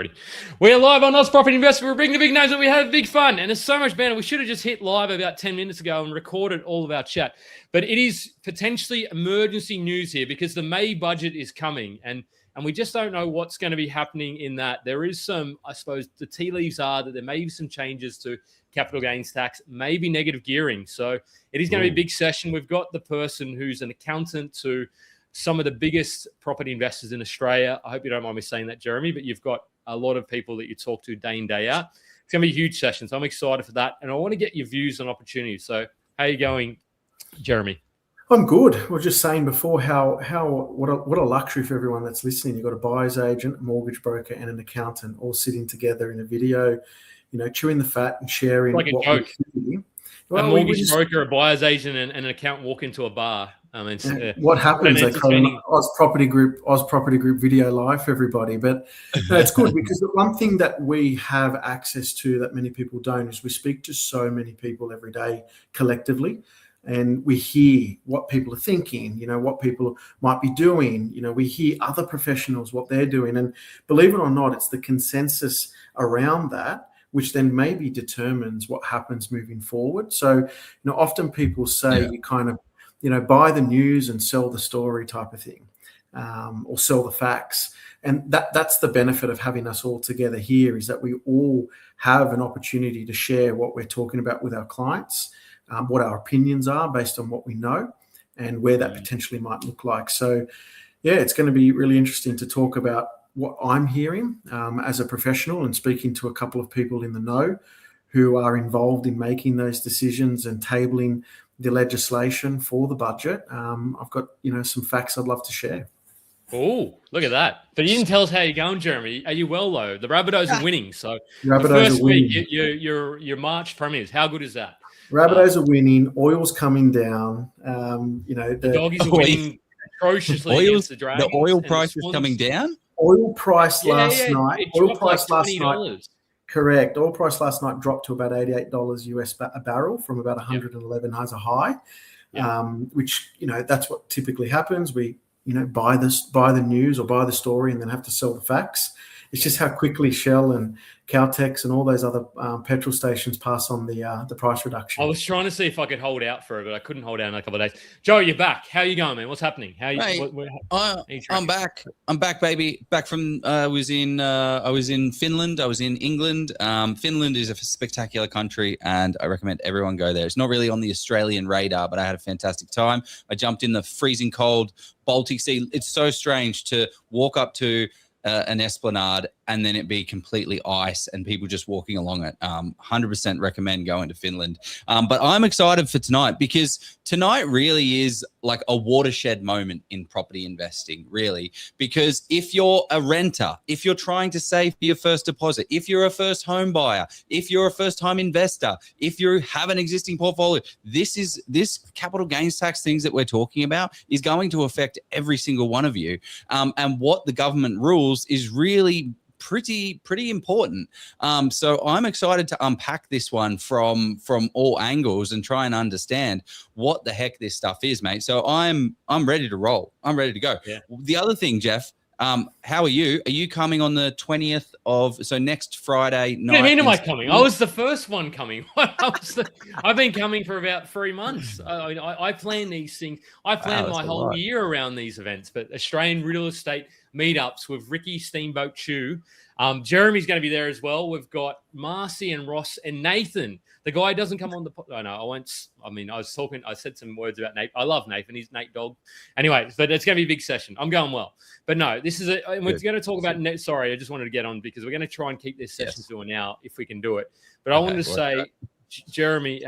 already. We're live on Oz Property Investment. We're bringing the big names and we have big fun. And there's so much banner. We should have just hit live about 10 minutes ago and recorded all of our chat. But it is potentially emergency news here because the May budget is coming. And we just don't know what's going to be happening in that. There is some, I suppose, the tea leaves are that there may be some changes to capital gains tax, maybe negative gearing. So it is going to be a big session. We've got the person who's an accountant to some of the biggest property investors in Australia. I hope you don't mind me saying that, Jeremy, but you've got a lot of people that you talk to day in, day out. It's going to be a huge session, so I'm excited for that. And I want to get your views on opportunities. So how are you going, Jeremy? I'm good. We were just saying before what a luxury for everyone that's listening. You've got a buyer's agent, a mortgage broker, and an accountant all sitting together in a video, chewing the fat and sharing like a what joke. Well, a mortgage broker, a buyer's agent, and an accountant walk into a bar. What happens? They call it Oz Property Group video live for everybody. But it's good because the one thing that we have access to that many people don't is we speak to so many people every day collectively, and we hear what people are thinking. What people might be doing. We hear other professionals what they're doing, and believe it or not, it's the consensus around that which then maybe determines what happens moving forward. So, often people say you kind of buy the news and sell the story type of thing, or sell the facts. And that's the benefit of having us all together here, is that we all have an opportunity to share what we're talking about with our clients, what our opinions are based on what we know, and where that potentially might look like. So, it's going to be really interesting to talk about what I'm hearing as a professional and speaking to a couple of people in the know who are involved in making those decisions and tabling the legislation for the budget. I've got, some facts I'd love to share. Oh, look at that. But you didn't tell us how you're going, Jeremy. Are you well, though? The Rabbitohs are winning. So Rabbitohs the first are winning. week, your March premiers, how good is that? Rabbitohs are winning. Oil's coming down. The doggies are winning atrociously against the Dragons. The oil price is coming down? Oil price last night. Oil price last night. Correct. Oil price last night dropped to about $88 US a barrel from about 111 as a high, which, that's what typically happens. We, buy the news or buy the story and then have to sell the facts. It's just how quickly Shell and Caltex and all those other petrol stations pass on the price reduction. I was trying to see if I could hold out for it, but I couldn't hold out in a couple of days. Joe, you're back. How are you going, man? What's happening? How are you? I'm back. I'm back, baby. Back from I was in Finland. I was in England. Finland is a spectacular country, and I recommend everyone go there. It's not really on the Australian radar, but I had a fantastic time. I jumped in the freezing cold Baltic Sea. It's so strange to walk up to an esplanade and then it be completely ice and people just walking along it. 100% recommend going to Finland. But I'm excited for tonight because tonight really is like a watershed moment in property investing, really. Because if you're a renter, if you're trying to save for your first deposit, if you're a first home buyer, if you're a first time investor, if you have an existing portfolio, this capital gains tax things that we're talking about is going to affect every single one of you. And what the government rules is really pretty important. So I'm excited to unpack this one from all angles and try and understand what the heck this stuff is, mate. So I'm ready to roll. I'm ready to go. Yeah. The other thing, Jeff, how are you? Are you coming on the 20th so next Friday night? What do you mean am I coming? I was the first one coming. I've been coming for about 3 months. I plan these things. I plan my whole year around these events, but Australian real estate meetups with Ricky Steamboat Chew. Jeremy's going to be there as well. We've got Marcy and Ross and Nathan. The guy doesn't come on the – I won't – I said some words about Nate. I love Nathan. He's Nate Dog. Anyway, but it's going to be a big session. I'm going well. But no, this is – we're going to talk about – sorry, I just wanted to get on because we're going to try and keep this session to an hour if we can do it. But I wanted to say, Jeremy,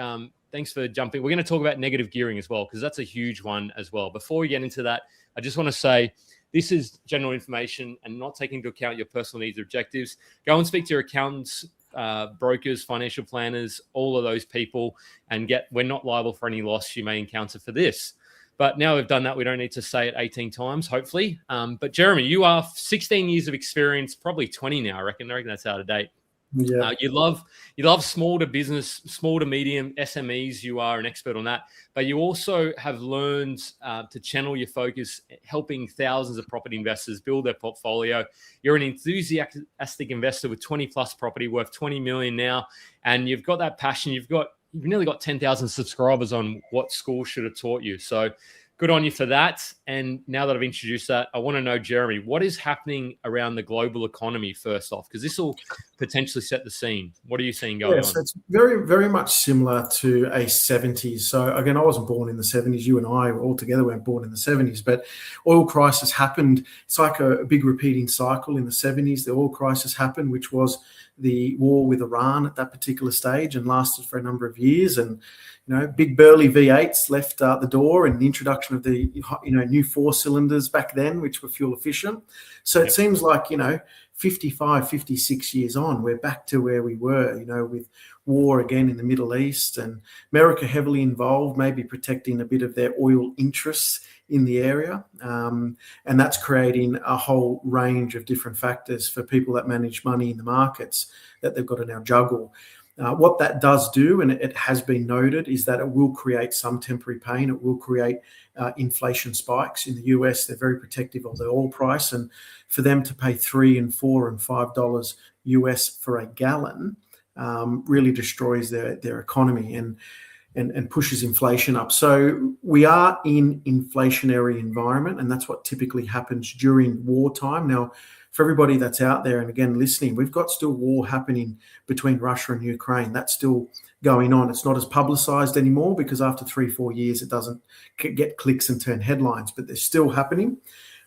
thanks for jumping. We're going to talk about negative gearing as well because that's a huge one as well. Before we get into that, I just want to say – this is general information and not taking into account your personal needs or objectives. Go and speak to your accountants, brokers, financial planners, all of those people, and we're not liable for any loss you may encounter for this. But now we've done that, we don't need to say it 18 times, hopefully. But Jeremy, you are 16 years of experience, probably 20 now, I reckon that's out of date. Yeah. You love small to business, small to medium SMEs. You are an expert on that, but you also have learned to channel your focus, helping thousands of property investors build their portfolio. You're an enthusiastic investor with 20 plus property worth 20 million now, and you've got that passion. You've nearly got 10,000 subscribers on What School Should Have Taught You. So good on you for that. And now that I've introduced that, I want to know, Jeremy, what is happening around the global economy first off? Because this will potentially set the scene. What are you seeing going on? So it's very, very much similar to a 70s. So again, I wasn't born in the 70s. You and I all together weren't born in the 70s, but oil crisis happened. It's like a big repeating cycle. In the 70s, the oil crisis happened, which was the war with Iran at that particular stage and lasted for a number of years. And big burly V8s left the door, and the introduction of the new 4 cylinders back then, which were fuel efficient. So it seems like 55, 56 years on, we're back to where we were, with war again in the Middle East, and America heavily involved, maybe protecting a bit of their oil interests in the area. And that's creating a whole range of different factors for people that manage money in the markets that they've got to now juggle. What that does do, and it has been noted, is that it will create some temporary pain. It will create inflation spikes. In the US, they're very protective of the oil price, and for them to pay $3 and $4 and $5 US for a gallon really destroys their economy and pushes inflation up. So we are in inflationary environment, and that's what typically happens during wartime. Now, for everybody that's out there, and again, listening, we've got still war happening between Russia and Ukraine. That's still going on. It's not as publicized anymore because after 3-4 years, it doesn't get clicks and turn headlines, but they're still happening.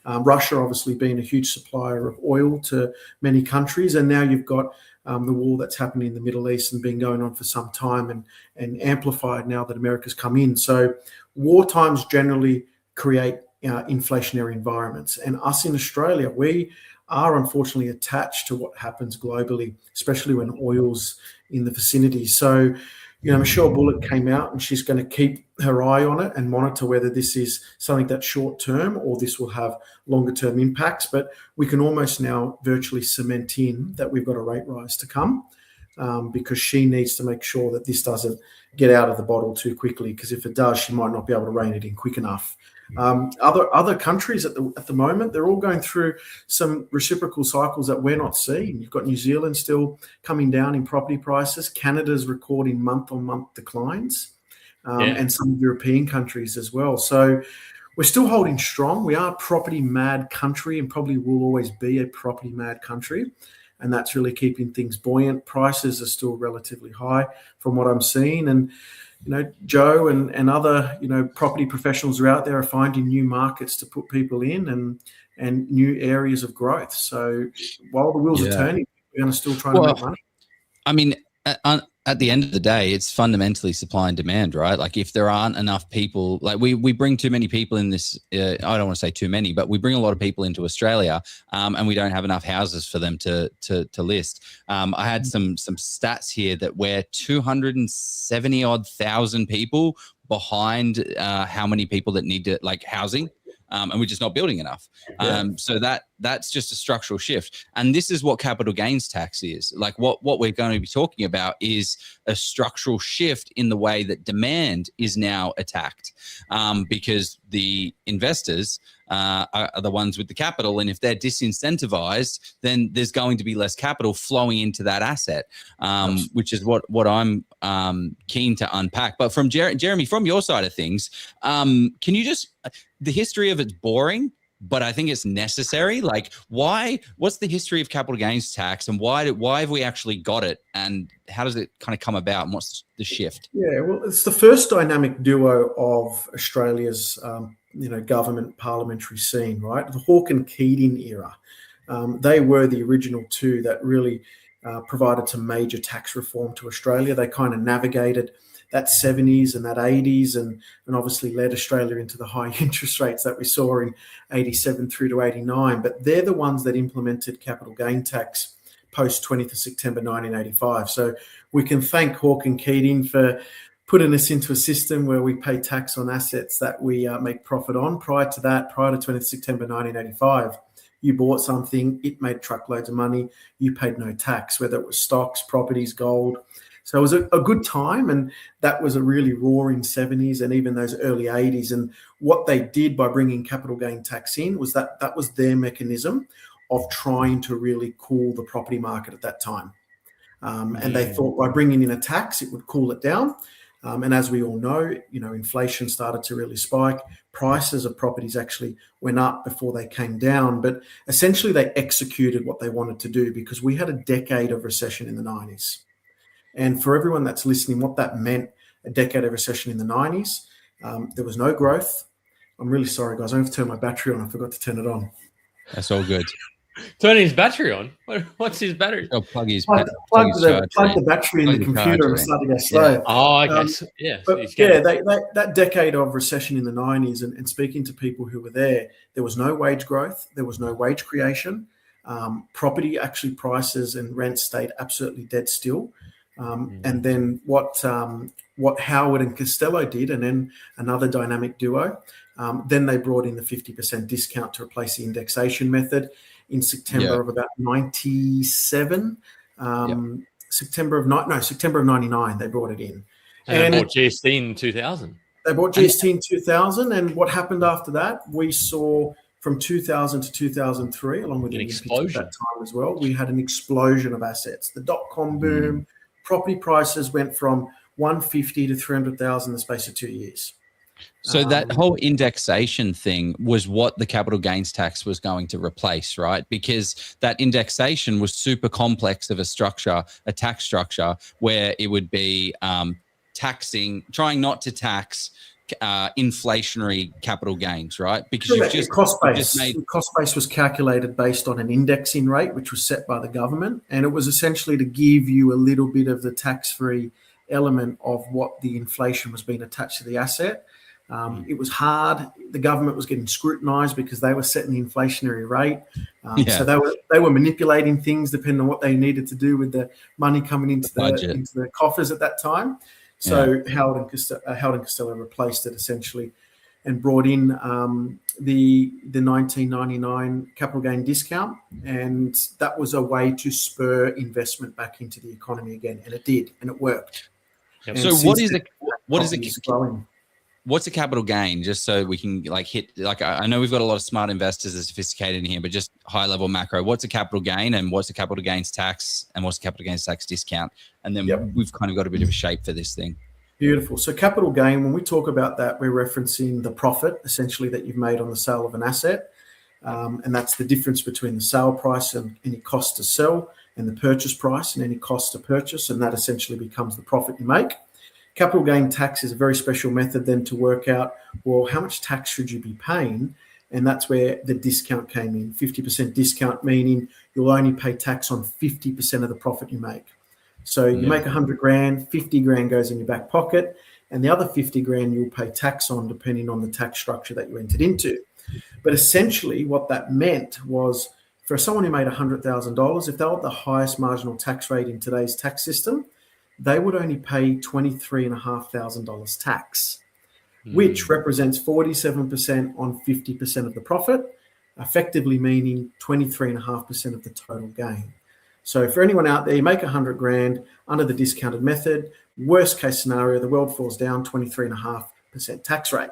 Russia obviously being a huge supplier of oil to many countries. And now you've got the war that's happening in the Middle East and been going on for some time and amplified now that America's come in. So war times generally create inflationary environments. And us in Australia, we are unfortunately attached to what happens globally, especially when oil's in the vicinity. So, Michelle Bullock came out and she's going to keep her eye on it and monitor whether this is something that's short term or this will have longer term impacts. But we can almost now virtually cement in that we've got a rate rise to come because she needs to make sure that this doesn't get out of the bottle too quickly, because if it does, she might not be able to rein it in quick enough. Other countries at the moment, they're all going through some reciprocal cycles that we're not seeing. You've got New Zealand still coming down in property prices. Canada's recording month-on-month declines, and some European countries as well. So we're still holding strong. We are a property mad country and probably will always be a property mad country. And that's really keeping things buoyant. Prices are still relatively high from what I'm seeing. And Joe and other, property professionals are out there are finding new markets to put people in and new areas of growth. So while the wheels are turning, we're going to still try to make money. I mean, at the end of the day, it's fundamentally supply and demand, right? Like if there aren't enough people, like we bring too many people in this, I don't want to say too many, but we bring a lot of people into Australia and we don't have enough houses for them to list. I had some stats here that we're 270 odd thousand people behind how many people that need to housing. And we're just not building enough. So that's just a structural shift. And this is what capital gains tax is. Like what we're going to be talking about is a structural shift in the way that demand is now attacked, because the investors are the ones with the capital. And if they're disincentivized, then there's going to be less capital flowing into that asset, which is what I'm keen to unpack. But from Jeremy, from your side of things, can you just, the history of it's boring, but I think it's necessary. Like what's the history of capital gains tax and why have we actually got it, and how does it kind of come about, and what's the shift? Yeah, well, it's the first dynamic duo of Australia's government parliamentary scene, right? The Hawke and Keating era. They were the original two that really provided some major tax reform to Australia. They kind of navigated that 70s and that 80s and obviously led Australia into the high interest rates that we saw in 87 through to 89. But they're the ones that implemented capital gain tax post 20th of September 1985. So we can thank Hawke and Keating for putting us into a system where we pay tax on assets that we make profit on. Prior to that, prior to 20th September 1985, you bought something, it made truckloads of money, you paid no tax, whether it was stocks, properties, gold. So it was a good time, and that was a really roaring 70s and even those early 80s. And what they did by bringing capital gain tax in was that was their mechanism of trying to really cool the property market at that time. And they thought by bringing in a tax, it would cool it down. And as we all know, inflation started to really spike. Prices of properties actually went up before they came down. But essentially, they executed what they wanted to do, because we had a decade of recession in the 90s. And for everyone that's listening, what that meant, a decade of recession in the 90s, there was no growth. I'm really sorry, guys. I have to turn my battery on. I forgot to turn it on. That's all good. Turning his battery on? What's his battery? Oh, plug the battery in the computer and start to go slow. Yeah. Oh, okay. But that decade of recession in the 90s, and speaking to people who were there was no wage growth. There was no wage creation. Property actually prices and rents stayed absolutely dead still. And then what Howard and Costello did, and then another dynamic duo, then they brought in the 50% discount to replace the indexation method in September of about 97. September of 99, they brought it in. And they bought GST in 2000. They bought GST in 2000. And what happened after that, we saw from 2000 to 2003, along with an explosion at that time as well, we had an explosion of assets. The dot-com boom, property prices went from 150 to 300,000 in the space of 2 years. So that whole indexation thing was what the capital gains tax was going to replace, right? Because that indexation was super complex of a tax structure, where it would be trying not to tax inflationary capital gains, right? Because cost base was calculated based on an indexing rate, which was set by the government, and it was essentially to give you a little bit of the tax-free element of what the inflation was being attached to the asset. It was hard. The government was getting scrutinized because they were setting the inflationary rate. So they were manipulating things depending on what they needed to do with the money coming into the coffers at that time. So Howard and Costello replaced it essentially and brought in the 1999 capital gain discount, and that was a way to spur investment back into the economy again, and it did, and it worked. Yep. So what's a capital gain? Just so we can hit, I know we've got a lot of smart investors that are sophisticated in here, but just high level macro, what's a capital gain, and what's the capital gains tax, and what's the capital gains tax discount? And then we've kind of got a bit of a shape for this thing. Beautiful. So capital gain, when we talk about that, we're referencing the profit essentially that you've made on the sale of an asset. And that's the difference between the sale price and any cost to sell, and the purchase price and any cost to purchase. And that essentially becomes the profit you make. Capital gain tax is a very special method then to work out, well, how much tax should you be paying? And that's where the discount came in. 50% discount, meaning you'll only pay tax on 50% of the profit you make. So you make 100 grand, 50 grand goes in your back pocket, and the other 50 grand you'll pay tax on depending on the tax structure that you entered into. But essentially what that meant was, for someone who made $100,000, if they were at the highest marginal tax rate in today's tax system, they would only pay $23,500 tax, which represents 47% on 50% of the profit, effectively meaning 23.5% of the total gain. So for anyone out there, you make 100 grand under the discounted method, worst case scenario, the world falls down, 23.5% tax rate.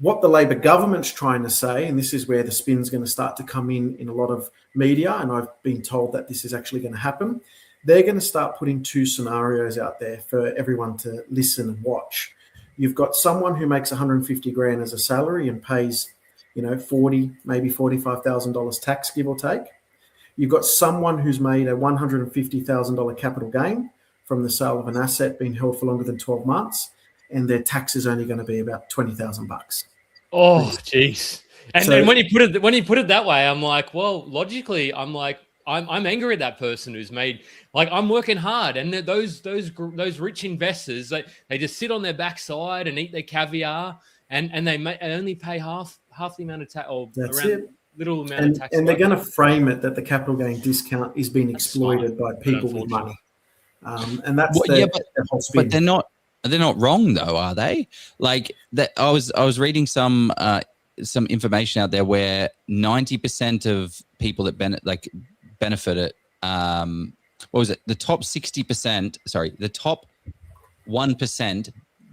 What the Labor government's trying to say, and this is where the spin's going to start to come in a lot of media, and I've been told that this is actually going to happen, they're going to start putting two scenarios out there for everyone to listen and watch. You've got someone who makes 150 grand as a salary and pays, $40,000, maybe $45,000 tax, give or take. You've got someone who's made a $150,000 capital gain from the sale of an asset being held for longer than 12 months, and their tax is only going to be about $20,000. Oh, jeez. And when you put it that way, I'm like, well, logically, I'm angry at that person who's made, I'm working hard, and those rich investors, they just sit on their backside and eat their caviar, and they only pay half the amount of tax, or that's around it. Little amount of tax. And they're going to frame it that the capital gain discount is being exploited by people with money, and that's the whole spin. But they're not wrong though, are they? Like that, I was reading some some information out there where 90% of people that benefit it. What was it? The top 60%. Sorry, the top 1%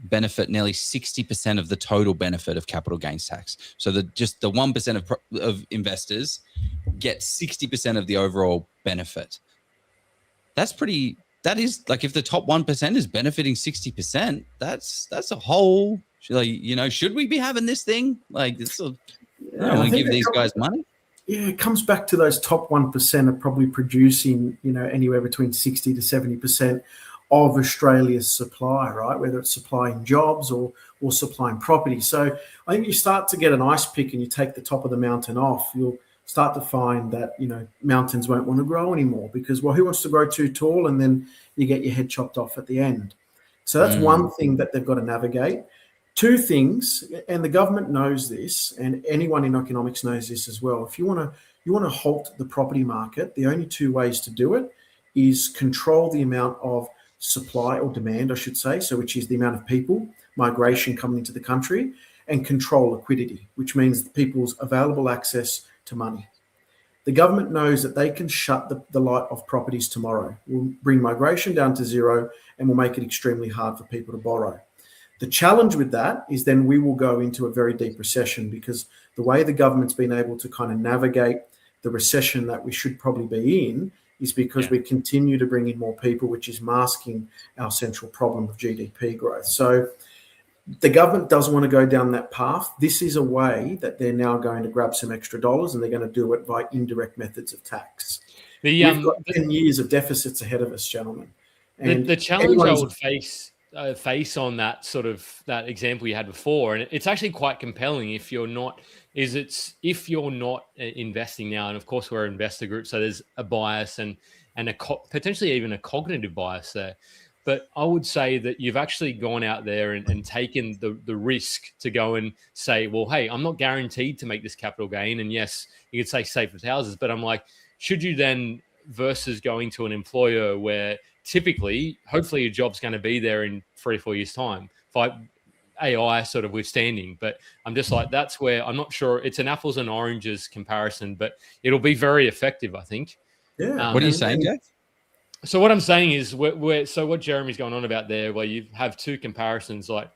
benefit nearly 60% of the total benefit of capital gains tax. So the 1% of investors get 60% of the overall benefit. That is like, if the top 1% is benefiting 60%, that's a whole, like, you know, should we be having this thing? Like, I don't want to give these guys money. Yeah, it comes back to those top 1% are probably producing, you know, anywhere between 60 to 70% of Australia's supply, right? Whether it's supplying jobs or supplying property. So I think you start to get an ice pick and you take the top of the mountain off, you'll start to find that, you know, mountains won't want to grow anymore because, well, who wants to grow too tall? And then you get your head chopped off at the end. So that's one thing that they've got to navigate. Two things, and the government knows this, and anyone in economics knows this as well. If you want to halt the property market, the only two ways to do it is control the amount of supply or demand, I should say, so which is the amount of people, migration coming into the country, and control liquidity, which means people's available access to money. The government knows that they can shut the light off properties tomorrow. We'll bring migration down to zero and we'll make it extremely hard for people to borrow. The challenge with that is then we will go into a very deep recession because the way the government's been able to kind of navigate the recession that we should probably be in is because we continue to bring in more people, which is masking our central problem of GDP growth. So the government doesn't want to go down that path. This is a way that they're now going to grab some extra dollars and they're going to do it by indirect methods of tax. We've got 10 years of deficits ahead of us, gentlemen. And the challenge I would face on that sort of that example you had before, and it's actually quite compelling if you're not investing now, and of course we're an investor group, so there's a bias and potentially even a cognitive bias there. But I would say that you've actually gone out there and taken the risk to go and say, well, hey, I'm not guaranteed to make this capital gain. And yes, you could say safe with houses, but I'm like, should you then, versus going to an employer where typically, hopefully your job's going to be there in 3 or 4 years' time, AI sort of withstanding. But I'm just like, that's where I'm not sure. It's an apples and oranges comparison, but it'll be very effective, I think. Yeah. What are you saying, Jack? So what I'm saying is, so what Jeremy's going on about there, where you have two comparisons, like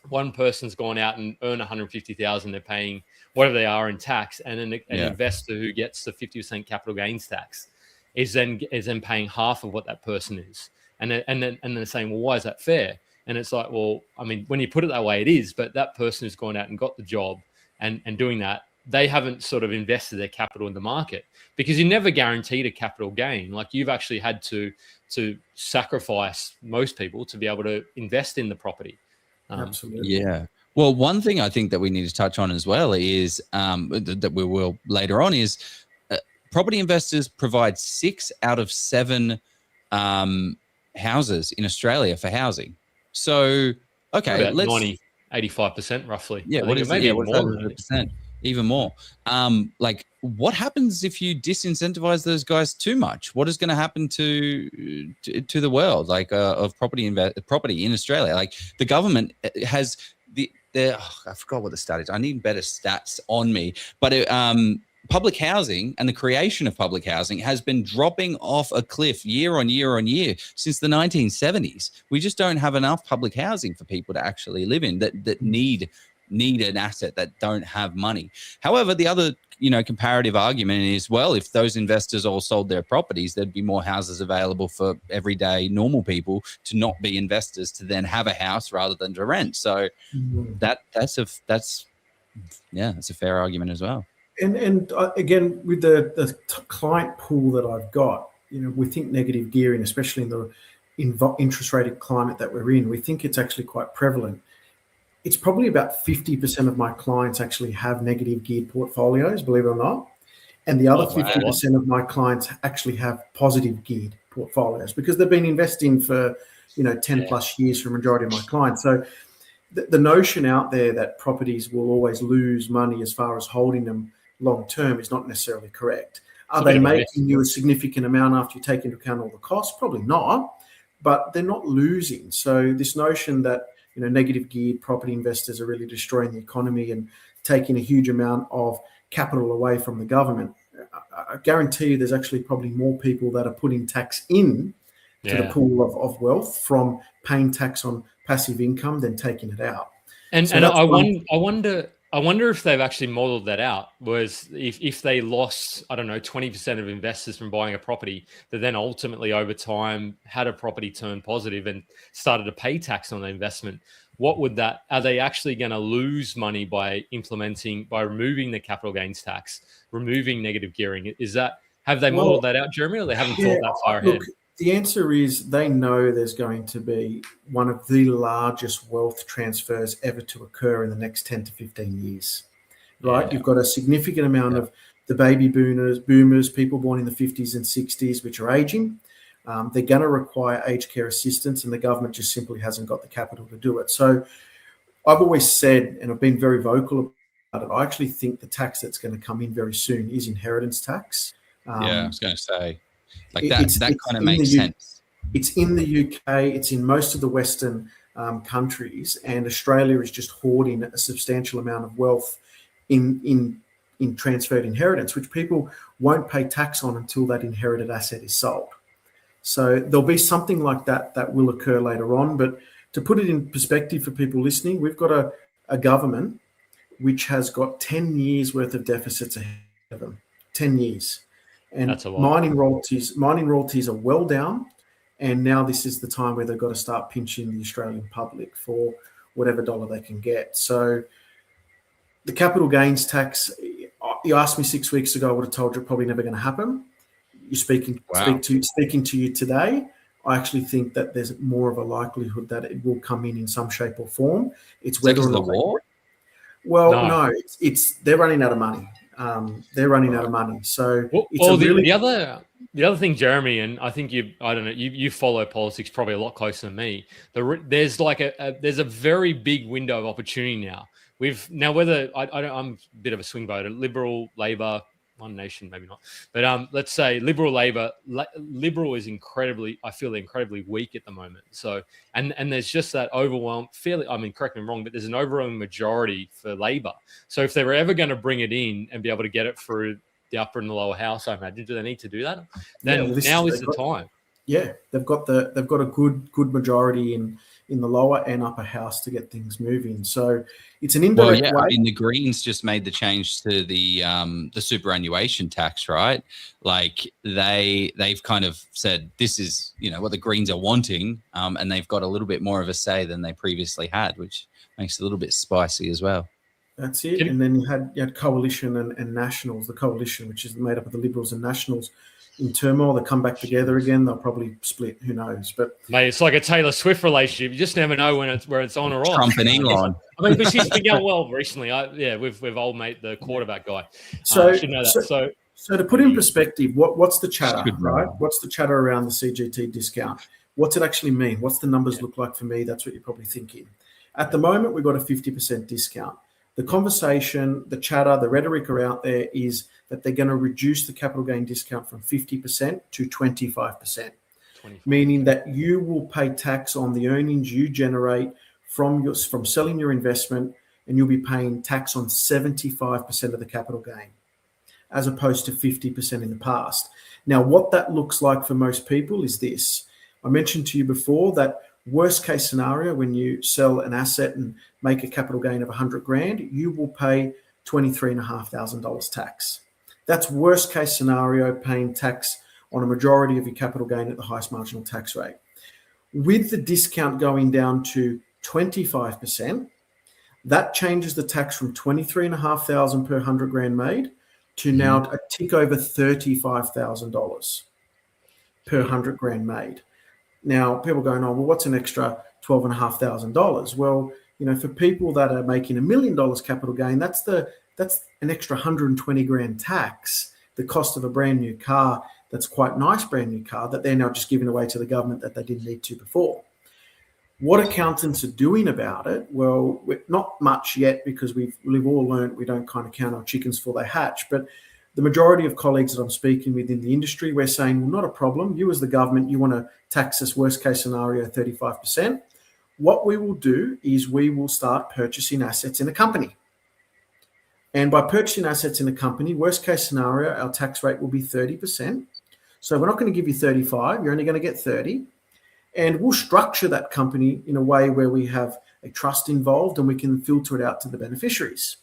one person's gone out and earn 150,000, they're paying whatever they are in tax, and an investor who gets the 50% capital gains tax is then paying half of what that person is, and then they're saying, well, why is that fair? And it's like, well, I mean, when you put it that way, it is, but that person who's gone out and got the job and doing that, they haven't sort of invested their capital in the market, because you're never guaranteed a capital gain. Like, you've actually had to sacrifice, most people, to be able to invest in the property. Absolutely. Yeah. Well, one thing I think that we need to touch on as well is that we will later on is property investors provide 6 out of 7 houses in Australia for housing. So, okay, about 85% roughly. Yeah, what is maybe more than 100%, even more. Like, what happens if you disincentivize those guys too much? What is going to happen to the world, like of property in Australia? Like, the government has I forgot what the stat is. I need better stats on me, but public housing and the creation of public housing has been dropping off a cliff year on year on year since the 1970s. We just don't have enough public housing for people to actually live in that need an asset, that don't have money. However, the other, comparative argument is, well, if those investors all sold their properties, there'd be more houses available for everyday normal people to not be investors to then have a house rather than to rent. So that's a fair argument as well. And again, with the client pool that I've got, we think negative gearing, especially in the interest rated climate that we're in, we think it's actually quite prevalent. It's probably about 50% of my clients actually have negative geared portfolios, believe it or not. And the other 50% of my clients actually have positive geared portfolios because they've been investing for, 10 plus years for the majority of my clients. So the notion out there that properties will always lose money as far as holding them long term is not necessarily correct. Are they making you a significant amount after you take into account all the costs? Probably not, but they're not losing. So this notion that negative geared property investors are really destroying the economy and taking a huge amount of capital away from the government. I guarantee you there's actually probably more people that are putting tax in to the pool of wealth from paying tax on passive income than taking it out. And I wonder if they've actually modeled that out. Was if they lost, I don't know, 20% of investors from buying a property, that then ultimately over time had a property turn positive and started to pay tax on the investment. What would that? Are they actually going to lose money by removing the capital gains tax, removing negative gearing? Have they modeled that out, Jeremy, or they haven't thought that far ahead? The answer is they know there's going to be one of the largest wealth transfers ever to occur in the next 10 to 15 years, right? Yeah. You've got a significant amount of the baby boomers, people born in the 50s and 60s, which are aging. They're going to require aged care assistance, and the government just simply hasn't got the capital to do it. So I've always said, and I've been very vocal about it, I actually think the tax that's going to come in very soon is inheritance tax. I was going to say. Like that kind of makes sense. It's in the UK. It's in most of the Western countries, and Australia is just hoarding a substantial amount of wealth in transferred inheritance, which people won't pay tax on until that inherited asset is sold. So there'll be something like that will occur later on. But to put it in perspective for people listening, we've got a government which has got 10 years worth of deficits ahead of them. 10 years. And mining royalties are well down, and now this is the time where they've got to start pinching the Australian public for whatever dollar they can get. So the capital gains tax, you asked me 6 weeks ago, I would have told you probably never going to happen. You're speaking to you today, I actually think that there's more of a likelihood that it will come in some shape or form. It's whether or not the war. Well, no, it's they're running out of money. They're running out of money. So the other thing, Jeremy, and I think you follow politics probably a lot closer than me. There's a very big window of opportunity now. Whether I'm a bit of a swing voter, Liberal, Labor, One Nation, maybe not, but let's say Liberal, Labor. Liberal is incredibly weak at the moment. So and there's just that overwhelm. Correct me if I'm wrong, but there's an overwhelming majority for Labor. So if they were ever going to bring it in and be able to get it through the upper and the lower house, I imagine, do they need to do that? Then now is the time. Yeah, they've got a good majority in the lower and upper house to get things moving. So it's an indirect way. I mean, the Greens just made the change to the superannuation tax, right? Like they've kind of said this is what the Greens are wanting, and they've got a little bit more of a say than they previously had, which makes it a little bit spicy as well. That's it. And then you had Coalition and Nationals. The Coalition, which is made up of the Liberals and Nationals, in turmoil. They come back together again. They'll probably split. Who knows? But mate, it's like a Taylor Swift relationship. You just never know where it's on or off. Trump and Elon. But she's been going well recently. With old mate the quarterback guy. So should know that. So to put in perspective, what's the chatter, right? What's the chatter around the CGT discount? What's it actually mean? What's the numbers look like for me? That's what you're probably thinking. At the moment, we've got a 50% discount. The conversation, the chatter, the rhetoric out there is that they're going to reduce the capital gain discount from 50% to 25%, meaning that you will pay tax on the earnings you generate from selling your investment, and you'll be paying tax on 75% of the capital gain, as opposed to 50% in the past. Now, what that looks like for most people is this. I mentioned to you before that worst case scenario, when you sell an asset and make a capital gain of 100 grand, you will pay $23,500 tax. That's worst case scenario, paying tax on a majority of your capital gain at the highest marginal tax rate. With the discount going down to 25%, that changes the tax from $23,500 per 100 grand made to now a tick over $35,000 per 100 grand made. Now, people going, well, what's an extra $12,500? Well, for people that are making $1 million capital gain, that's an extra 120 grand tax, the cost of a brand new car. That's quite nice brand new car that they're now just giving away to the government that they didn't need to before. What accountants are doing about it? Well, not much yet, because we've all learned we don't kind of count our chickens before they hatch. But the majority of colleagues that I'm speaking with in the industry, we're saying, well, not a problem. You as the government, you want to tax us worst case scenario 35%. What we will do is we will start purchasing assets in a company. And by purchasing assets in a company, worst case scenario, our tax rate will be 30%. So we're not going to give you 35, you're only going to get 30. And we'll structure that company in a way where we have a trust involved and we can filter it out to the beneficiaries.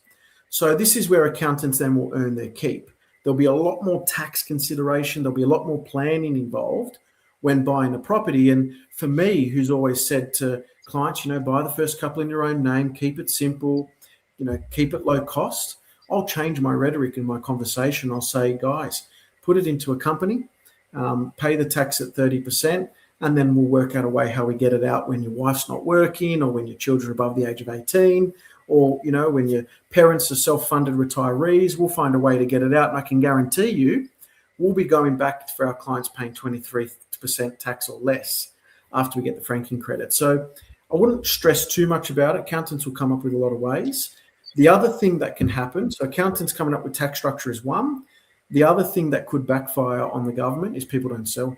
So this is where accountants then will earn their keep. There'll be a lot more tax consideration. There'll be a lot more planning involved when buying a property. And for me, who's always said to clients, buy the first couple in your own name, keep it simple, keep it low cost. I'll change my rhetoric in my conversation. I'll say, guys, put it into a company, pay the tax at 30%, and then we'll work out a way how we get it out when your wife's not working or when your children are above the age of 18 or, when your parents are self-funded retirees. We'll find a way to get it out. And I can guarantee you we'll be going back for our clients paying 23% tax or less after we get the franking credit. So I wouldn't stress too much about it. Accountants will come up with a lot of ways. The other thing that can happen, so accountants coming up with tax structure is one. The other thing that could backfire on the government is people don't sell.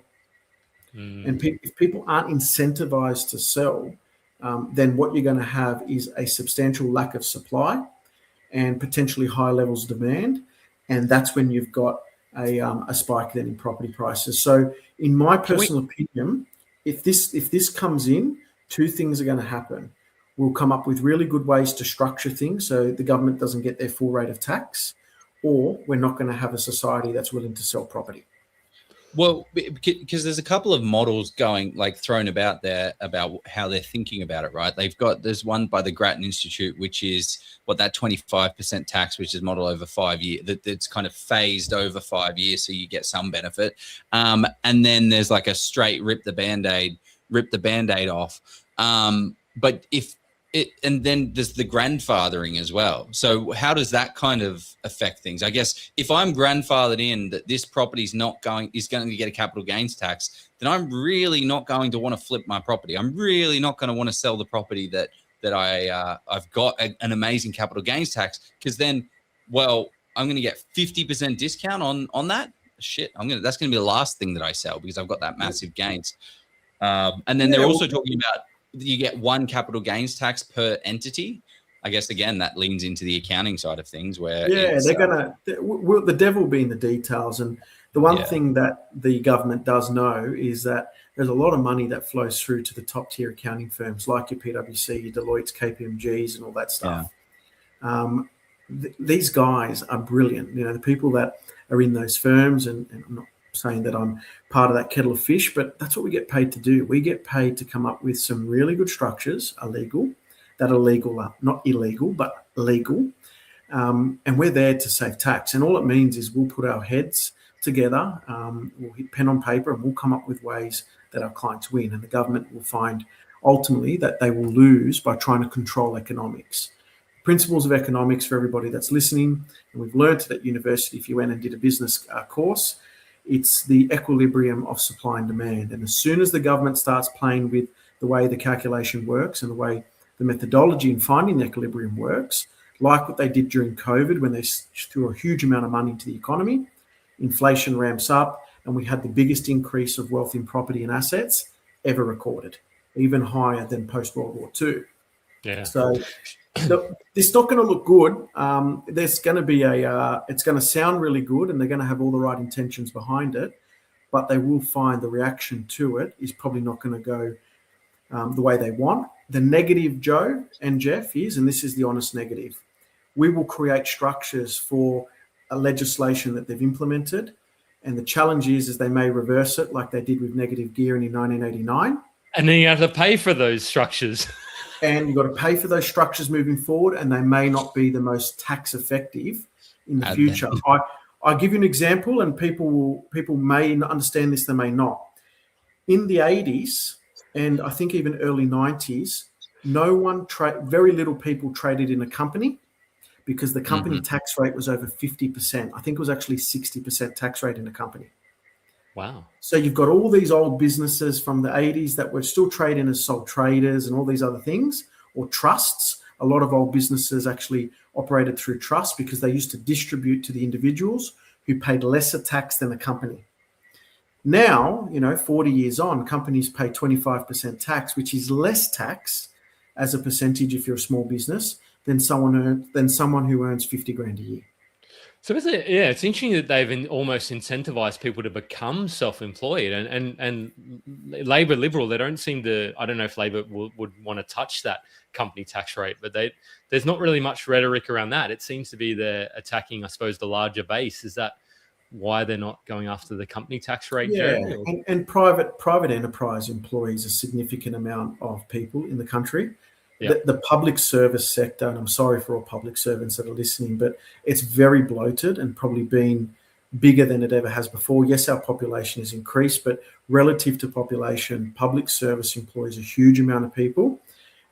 And if people aren't incentivized to sell, then what you're going to have is a substantial lack of supply and potentially high levels of demand. And that's when you've got a spike then in property prices. So in my personal opinion, if this comes in, two things are going to happen. We'll come up with really good ways to structure things so the government doesn't get their full rate of tax, or we're not going to have a society that's willing to sell property. Well, because there's a couple of models thrown about there about how they're thinking about it, right? There's one by the Grattan Institute, which is that 25% tax, which is modeled over 5 years, that's kind of phased over 5 years, so you get some benefit. And then there's like a straight rip the Band-Aid off. But and then there's the grandfathering as well. So how does that kind of affect things? I guess if I'm grandfathered in that this property is going to get a capital gains tax, then I'm really not going to want to flip my property. I'm really not going to want to sell the property that I've got an amazing capital gains tax, because then, I'm going to get 50% discount on that. Shit, that's going to be the last thing that I sell because I've got that massive gains. And then they're also talking about you get one capital gains tax per entity. I guess, again, that leans into the accounting side of things where the devil will be in the details. And the one thing that the government does know is that there's a lot of money that flows through to the top tier accounting firms like your PwC, your Deloitte's, KPMGs and all that stuff. These guys are brilliant. The people that are in those firms, and I'm not saying that I'm part of that kettle of fish, but that's what we get paid to do. We get paid to come up with some really good structures, not illegal, but legal. And we're there to save tax. And all it means is we'll put our heads together, we'll hit pen on paper, and we'll come up with ways that our clients win. And the government will find ultimately that they will lose by trying to control economics. Principles of economics for everybody that's listening, and we've learned it at university if you went and did a business course. It's the equilibrium of supply and demand. And as soon as the government starts playing with the way the calculation works and the way the methodology in finding the equilibrium works, like what they did during COVID when they threw a huge amount of money into the economy, inflation ramps up, and we had the biggest increase of wealth in property and assets ever recorded, even higher than post-World War II. Yeah. So it's not going to look good. There's going to be it's going to sound really good, and they're going to have all the right intentions behind it, but they will find the reaction to it is probably not going to go the way they want. The negative, Joe and Jeff, is, and this is the honest negative, we will create structures for a legislation that they've implemented, and the challenge is they may reverse it like they did with negative gearing in 1989. And then you have to pay for those structures. And you've got to pay for those structures moving forward, and they may not be the most tax effective in the future. I'll give you an example, and people may understand this, they may not. In the 80s, and I think even early 90s, very little people traded in a company because the company tax rate was over 50%. I think it was actually 60% tax rate in a company. Wow. So you've got all these old businesses from the 80s that were still trading as sole traders and all these other things, or trusts. A lot of old businesses actually operated through trusts because they used to distribute to the individuals who paid lesser tax than the company. Now, 40 years on, companies pay 25% tax, which is less tax as a percentage if you're a small business than someone who earns 50 grand a year. So it's interesting that they've almost incentivized people to become self-employed, and Labor Liberal, they don't seem to. I don't know if Labor would want to touch that company tax rate, but there's not really much rhetoric around that. It seems to be they're attacking, I suppose, the larger base. Is that why they're not going after the company tax rate? Yeah, and private enterprise employs a significant amount of people in the country. Yep. The public service sector, and I'm sorry for all public servants that are listening, but it's very bloated and probably been bigger than it ever has before. Yes, our population has increased, but relative to population, public service employs a huge amount of people.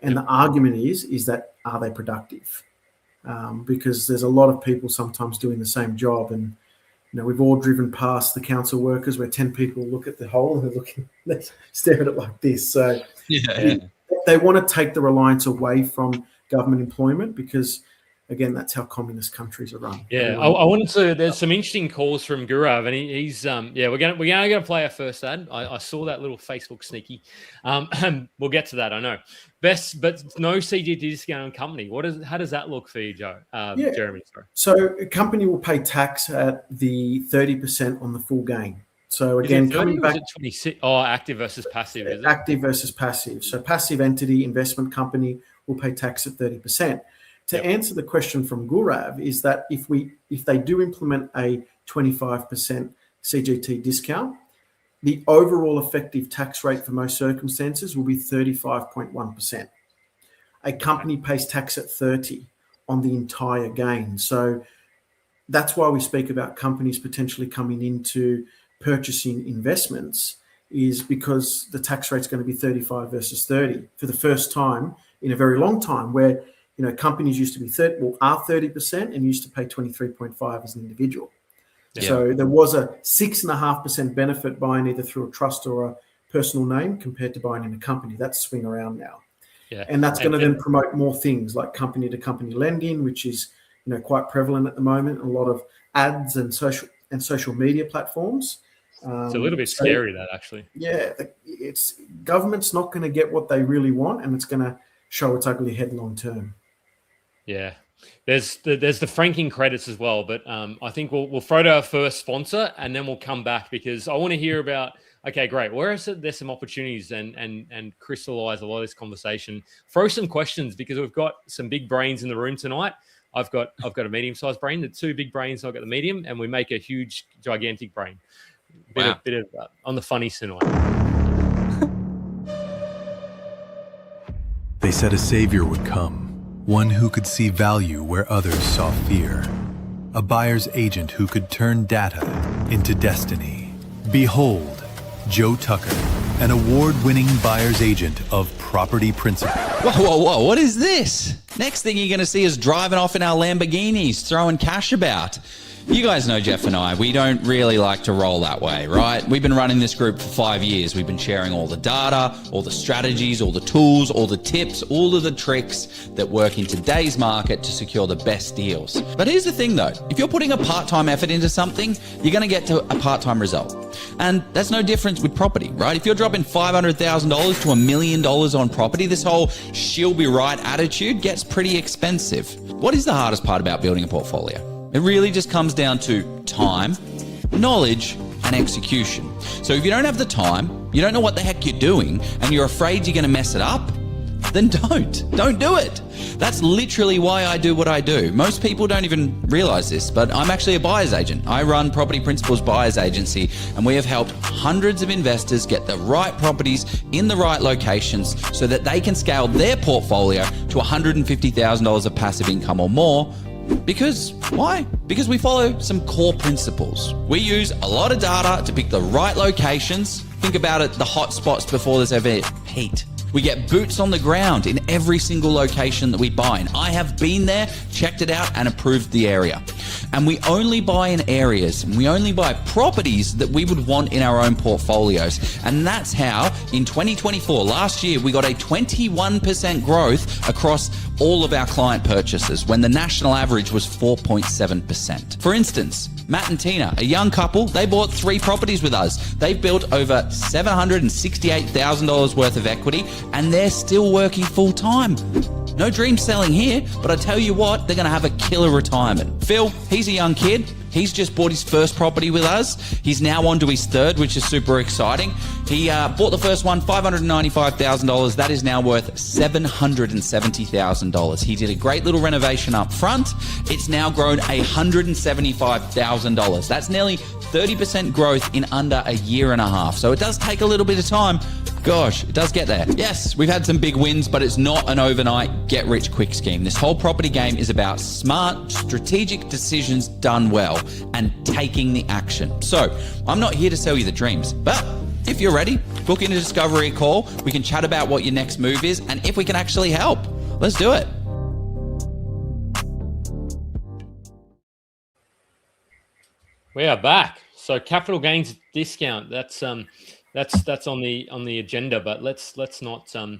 And the argument is that, are they productive? Because there's a lot of people sometimes doing the same job. And, we've all driven past the council workers where 10 people look at the hole and they stare at it like this. So they want to take the reliance away from government employment because, again, that's how communist countries are run. Yeah, I wanted to. There's some interesting calls from Gaurav, and he's we're gonna play our first ad. I saw that little Facebook sneaky. We'll get to that. I know. Best, but no CGT discount on company. How does that look for you, Joe? Jeremy, sorry. So a company will pay tax at the 30% on the full gain. So again, coming back, 26. Oh, active versus passive. Is it? Active versus passive. So passive entity investment company will pay tax at 30%. To answer the question from Gaurav is that if they do implement a 25% CGT discount, the overall effective tax rate for most circumstances will be 35.1%. A company pays tax at 30% on the entire gain. So that's why we speak about companies potentially coming into purchasing investments, is because the tax rate is going to be 35 versus 30 for the first time in a very long time, where companies used to be 30% and used to pay 23.5 as an individual. Yeah. So there was a 6.5% benefit buying either through a trust or a personal name compared to buying in a company. That's swing around now. Yeah. And that's going to then promote more things like company to company lending, which is quite prevalent at the moment. A lot of ads and social media platforms. It's a little bit scary, that actually. Yeah, it's government's not going to get what they really want, and it's going to show its ugly head long term. Yeah, there's the franking credits as well, but I think we'll throw to our first sponsor and then we'll come back because I want to hear about. Okay, great. Where is it? There's some opportunities and crystallize a lot of this conversation. Throw some questions because we've got some big brains in the room tonight. I've got a medium-sized brain. The two big brains, I've got the medium, and we make a huge, gigantic brain. Bit of on the funny tonight. They said a savior would come, one who could see value where others saw fear, a buyer's agent who could turn data into destiny. Behold, Joe Tucker, an award-winning buyer's agent of Property Principal. Whoa, what is this? Next thing you're going to see us driving off in our Lamborghinis, throwing cash about. You guys know Jeff and I, we don't really like to roll that way, right? We've been running this group for 5 years. We've been sharing all the data, all the strategies, all the tools, all the tips, all of the tricks that work in today's market to secure the best deals. But here's the thing though, if you're putting a part-time effort into something, you're going to get to a part-time result. And that's no difference with property, right? If you're dropping $500,000 to $1 million on property, this whole she'll be right attitude gets pretty expensive. What is the hardest part about building a portfolio? It really just comes down to time, knowledge, and execution. So if you don't have the time, you don't know what the heck you're doing, and you're afraid you're going to mess it up, then don't do it. That's literally why I do what I do. Most people don't even realize this, but I'm actually a buyer's agent. I run Property Principal's buyer's agency, and we have helped hundreds of investors get the right properties in the right locations so that they can scale their portfolio to $150,000 of passive income or more. Because why? Because we follow some core principles. We use a lot of data to pick the right locations. Think about it, the hot spots before there's ever heat. We get boots on the ground in every single location that we buy in. I have been there, checked it out, and approved the area. And we only buy in areas, and we only buy properties that we would want in our own portfolios. And that's how, in 2024, last year, we got a 21% growth across all of our client purchases, when the national average was 4.7%. For instance, Matt and Tina, a young couple, they bought 3 properties with us. They've built over $768,000 worth of equity, and they're still working full time. No dream selling here, but I tell you what, they're going to have a killer retirement. Phil, he's a young kid. He's just bought his first property with us. He's now on to his third, which is super exciting. He bought the first one, $595,000. That is now worth $770,000. He did a great little renovation up front. It's now grown $175,000. That's nearly 30% growth in under a year and a half. So it does take a little bit of time. Gosh, it does get there. Yes, we've had some big wins, but it's not an overnight get-rich-quick scheme. This whole property game is about smart, strategic decisions done well and taking the action. So I'm not here to sell you the dreams, but if you're ready, book in a discovery call. We can chat about what your next move is and if we can actually help. Let's do it. We are back. So capital gains discount. That's on the agenda, but let's not spoil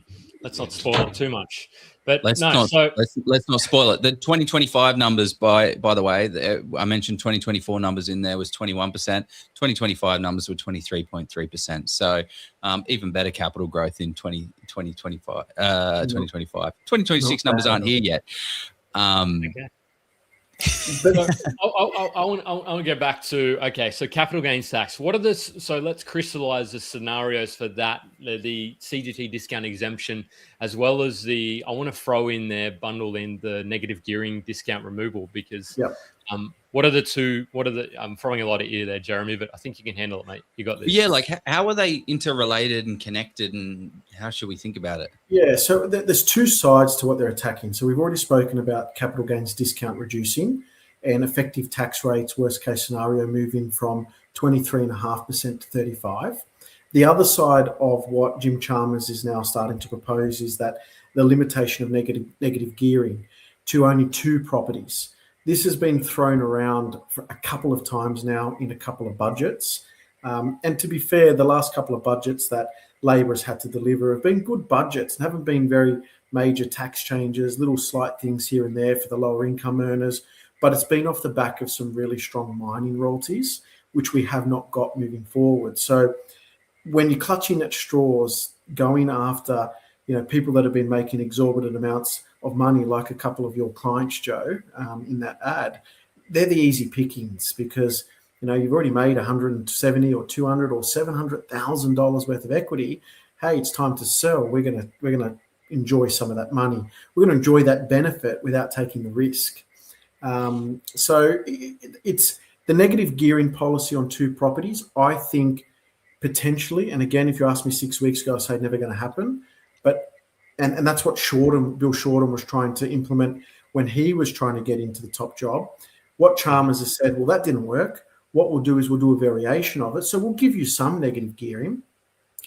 it too much. But let's not spoil it. The 2025 numbers, by the way, I mentioned 2024 numbers in there was 21%. 2025 numbers were 23.3%. So even better capital growth in 2025. 2026 numbers aren't here yet. Okay. So I want to go back to so capital gains tax. What are so let's crystallize the scenarios for that, the CGT discount exemption, as well as I want to throw in there, bundle in the negative gearing discount removal, because I'm throwing a lot at you there, Jeremy, but I think you can handle it, mate. You got this. Yeah, like how are they interrelated and connected, and how should we think about it? Yeah, so there's two sides to what they're attacking. So we've already spoken about capital gains discount reducing and effective tax rates, worst case scenario, moving from 23.5% to 35%. The other side of what Jim Chalmers is now starting to propose is that the limitation of negative gearing to only 2 properties. This has been thrown around for a couple of times now in a couple of budgets. And to be fair, the last couple of budgets that Labor has had to deliver have been good budgets and haven't been very major tax changes, little slight things here and there for the lower income earners. But it's been off the back of some really strong mining royalties, which we have not got moving forward. So when you're clutching at straws, going after people that have been making exorbitant amounts of money, like a couple of your clients, Joe, in that ad, they're the easy pickings, because you've already made $170 or $200 or $700,000 worth of equity. Hey, it's time to sell. We're gonna enjoy some of that money. We're gonna enjoy that benefit without taking the risk. So it's the negative gearing policy on 2 properties. I think potentially, and again, if you asked me 6 weeks ago, I'd say never going to happen. But and that's what Bill Shorten was trying to implement when he was trying to get into the top job. What Chalmers has said, well, that didn't work. What we'll do is we'll do a variation of it. So we'll give you some negative gearing,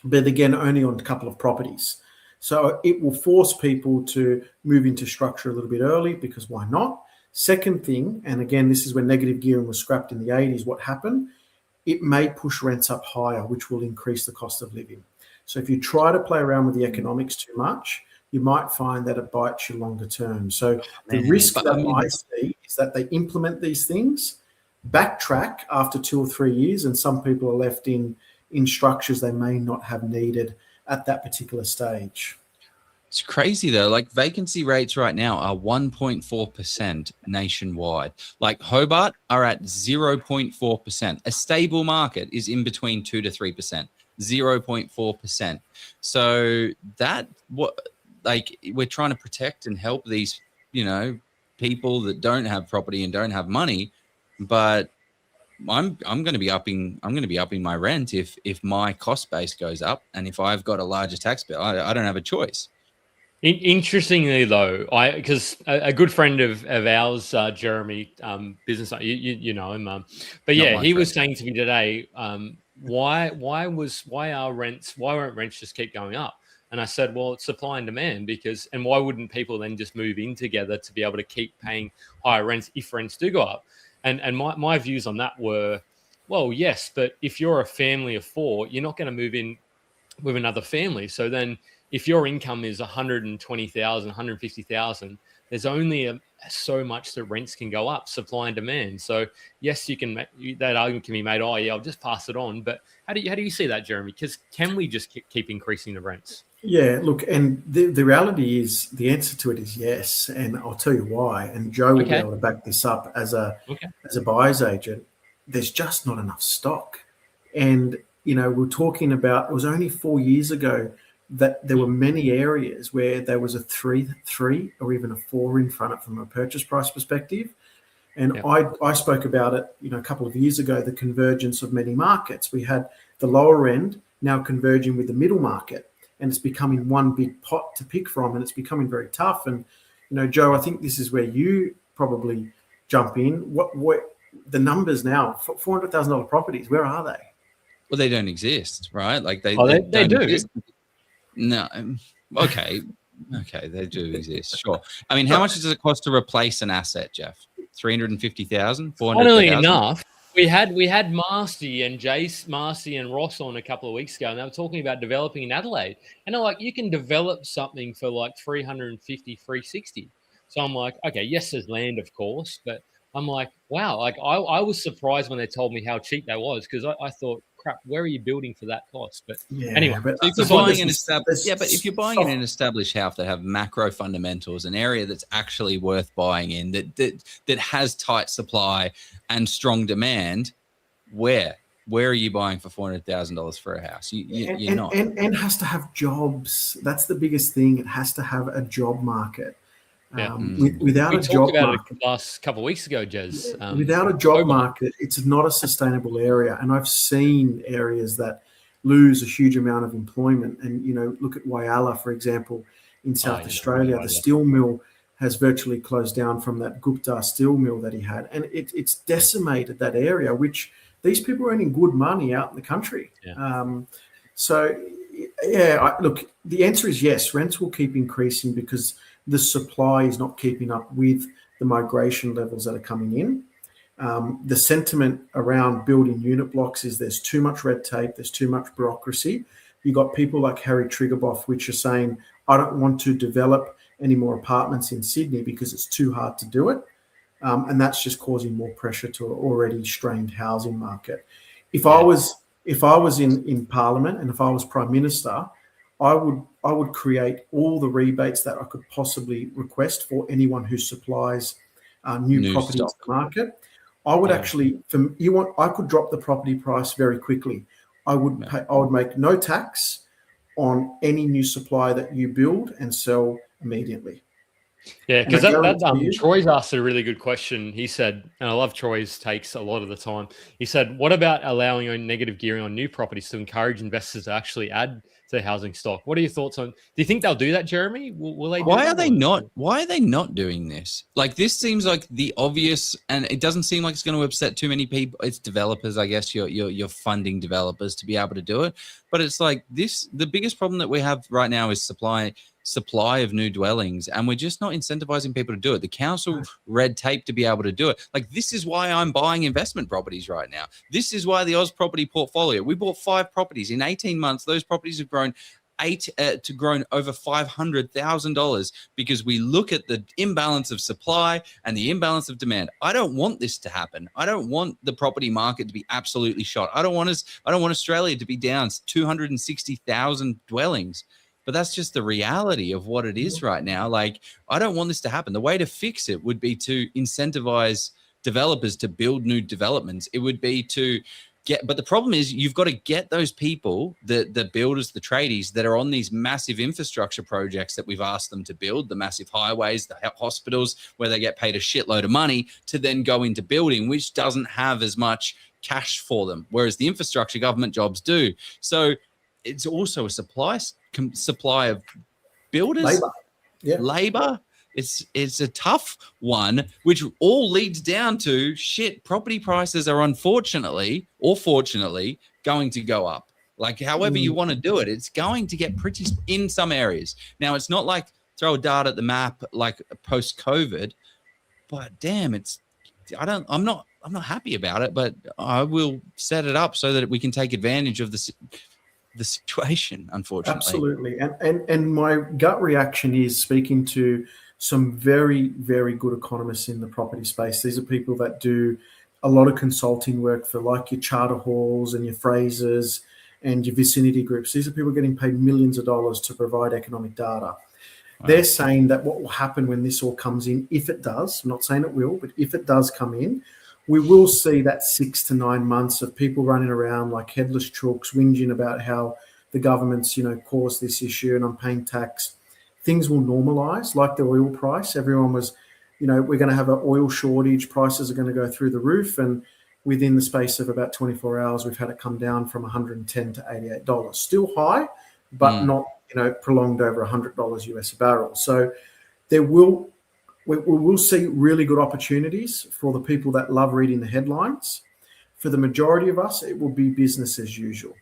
but again, only on a couple of properties. So it will force people to move into structure a little bit early, because why not? Second thing, and again, this is when negative gearing was scrapped in the 80s, what happened? It may push rents up higher, which will increase the cost of living. So if you try to play around with the economics too much, you might find that it bites you longer term. So the risk that I see is that they implement these things, backtrack after 2 or 3 years, and some people are left in structures they may not have needed at that particular stage. It's crazy though. Like vacancy rates right now are 1.4% nationwide. Like Hobart are at 0.4%. A stable market is in between 2 to 3%. 0.4%. So we're trying to protect and help these, people that don't have property and don't have money, but I'm going to be upping my rent if my cost base goes up, and if I've got a larger tax bill, I don't have a choice. Interestingly, though, because a good friend of ours, Jeremy, business, you know him, but yeah, he was saying to me today, why won't rents just keep going up? And I said, well, it's supply and demand, and why wouldn't people then just move in together to be able to keep paying higher rents if rents do go up? And my views on that were, well, yes, but if you're a family of 4, you're not going to move in with another family. So then if your income is 120,000, 150,000, there's only so much that rents can go up, supply and demand. So yes, that argument can be made. Oh yeah, I'll just pass it on. But how do you see that, Jeremy? Because can we just keep increasing the rents? Yeah, look, and the reality is the answer to it is yes, and I'll tell you why. And Joe will be Okay. able to back this up as a Okay. buyer's agent. There's just not enough stock, and we're talking about, it was only 4 years ago that there were many areas where there was a three, or even a four in front of from a purchase price perspective. And Yep. I spoke about it, a couple of years ago, the convergence of many markets. We had the lower end now converging with the middle market, and it's becoming one big pot to pick from, and it's becoming very tough. And, Joe, I think this is where you probably jump in. What the numbers now, $400,000 properties, where are they? Well, they don't exist, right? Like they they do. Exist. No. Okay. Okay, they do exist. Sure. I mean, how much does it cost to replace an asset, Jeff? 350,000, 400,000? Funnily enough, we had Marcy and Ross on a couple of weeks ago, and they were talking about developing in Adelaide. And they're like, you can develop something for like 350, 360. So I'm like, okay, yes, there's land, of course, but I'm like, wow, like I was surprised when they told me how cheap that was, because I thought, crap, where are you building for that cost? But anyway, but so if you're buying an established, but if you're buying in an established house that have macro fundamentals, an area that's actually worth buying in, that has tight supply and strong demand, where are you buying for $400,000 for a house? You're not, and has to have jobs. That's the biggest thing. It has to have a job market. Yeah. Without we a job about market, it last couple of weeks ago, Jez. Without a job market, it's not a sustainable area. And I've seen areas that lose a huge amount of employment. And look at Whyalla, for example, in South Australia. The steel mill has virtually closed down from that Gupta steel mill that he had, and it's decimated that area, which these people are earning good money out in the country. Look, the answer is yes. Rents will keep increasing because the supply is not keeping up with the migration levels that are coming in. The sentiment around building unit blocks is there's too much red tape, there's too much bureaucracy. You've got people like Harry Triggerboff, which are saying, I don't want to develop any more apartments in Sydney because it's too hard to do it. And that's just causing more pressure to an already strained housing market. If I was in Parliament and if I was Prime Minister, I would create all the rebates that I could possibly request for anyone who supplies new property to the market. I would actually, I could drop the property price very quickly. I would make no tax on any new supply that you build and sell immediately. Yeah, because Troy's asked a really good question. He said, and I love Troy's takes a lot of the time. He said, what about allowing a negative gearing on new properties to encourage investors to actually add to the housing stock? What are your thoughts on? Do you think they'll do that, Jeremy? Will they? Why are they not doing this? Like, this seems like the obvious, and it doesn't seem like it's going to upset too many people. It's developers, I guess. You're funding developers to be able to do it, but it's like this. The biggest problem that we have right now is supply of new dwellings, and we're just not incentivizing people to do it. The council red tape to be able to do it. Like, this is why I'm buying investment properties right now. This is why the Oz property portfolio, we bought 5 properties in 18 months. Those properties have grown over $500,000 because we look at the imbalance of supply and the imbalance of demand. I don't want this to happen. I don't want the property market to be absolutely shot. I don't want Australia to be down 260,000 dwellings. But that's just the reality of what it is right now. Like, I don't want this to happen. The way to fix it would be to incentivize developers to build new developments. It would be to but the problem is you've got to get those people, the builders, the tradies that are on these massive infrastructure projects that we've asked them to build, the massive highways, the hospitals, where they get paid a shitload of money to then go into building, which doesn't have as much cash for them, whereas the infrastructure government jobs do. So it's also a supply of builders, labor. It's a tough one, which all leads down to property prices are unfortunately or fortunately going to go up. Like, however you want to do it, it's going to get pretty in some areas. Now, it's not like throw a dart at the map like post-COVID, but damn, I'm not happy about it, but I will set it up so that we can take advantage of the situation, unfortunately. Absolutely. And my gut reaction is speaking to some very, very good economists in the property space. These are people that do a lot of consulting work for like your Charter Halls and your Frasers and your vicinity groups. These are people getting paid millions of dollars to provide economic data. Wow. They're saying that what will happen when this all comes in, if it does, I'm not saying it will, but if it does come in, we will see that 6 to 9 months of people running around like headless chooks, whinging about how the government's, caused this issue and I'm paying tax. Things will normalize, like the oil price. Everyone was, we're going to have an oil shortage. Prices are going to go through the roof. And within the space of about 24 hours, we've had it come down from $110 to $88. Still high, but not, prolonged over $100 US a barrel. So we will see really good opportunities for the people that love reading the headlines. For the majority of us, it will be business as usual,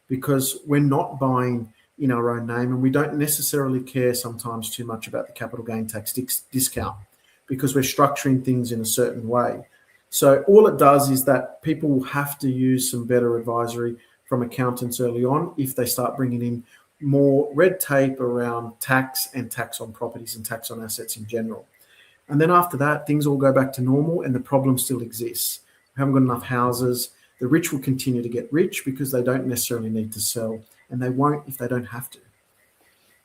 because we're not buying in our own name, and we don't necessarily care sometimes too much about the capital gain tax discount, because we're structuring things in a certain way. So all it does is that people will have to use some better advisory from accountants early on if they start bringing in more red tape around tax and tax on properties and tax on assets in general. And then after that, things all go back to normal and the problem still exists. We haven't got enough houses. The rich will continue to get rich because they don't necessarily need to sell, and they won't if they don't have to.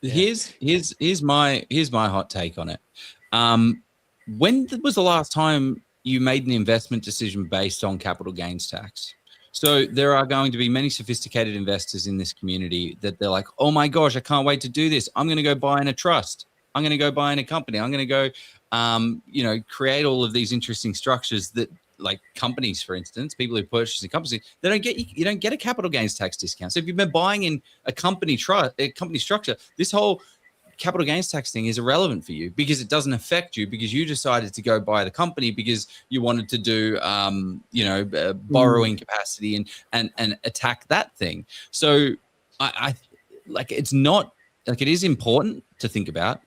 Yeah. Here's my hot take on it. When was the last time you made an investment decision based on capital gains tax? So there are going to be many sophisticated investors in this community that they're like, oh my gosh, I can't wait to do this. I'm going to go buy in a trust. I'm going to go buy in a company. I'm going to go, create all of these interesting structures that, like companies, for instance, people who purchase a company, you don't get a capital gains tax discount. So if you've been buying in a company structure, this whole capital gains tax thing is irrelevant for you because it doesn't affect you, because you decided to go buy the company because you wanted to do, borrowing capacity and attack that thing. So I like, it's not like, it is important to think about,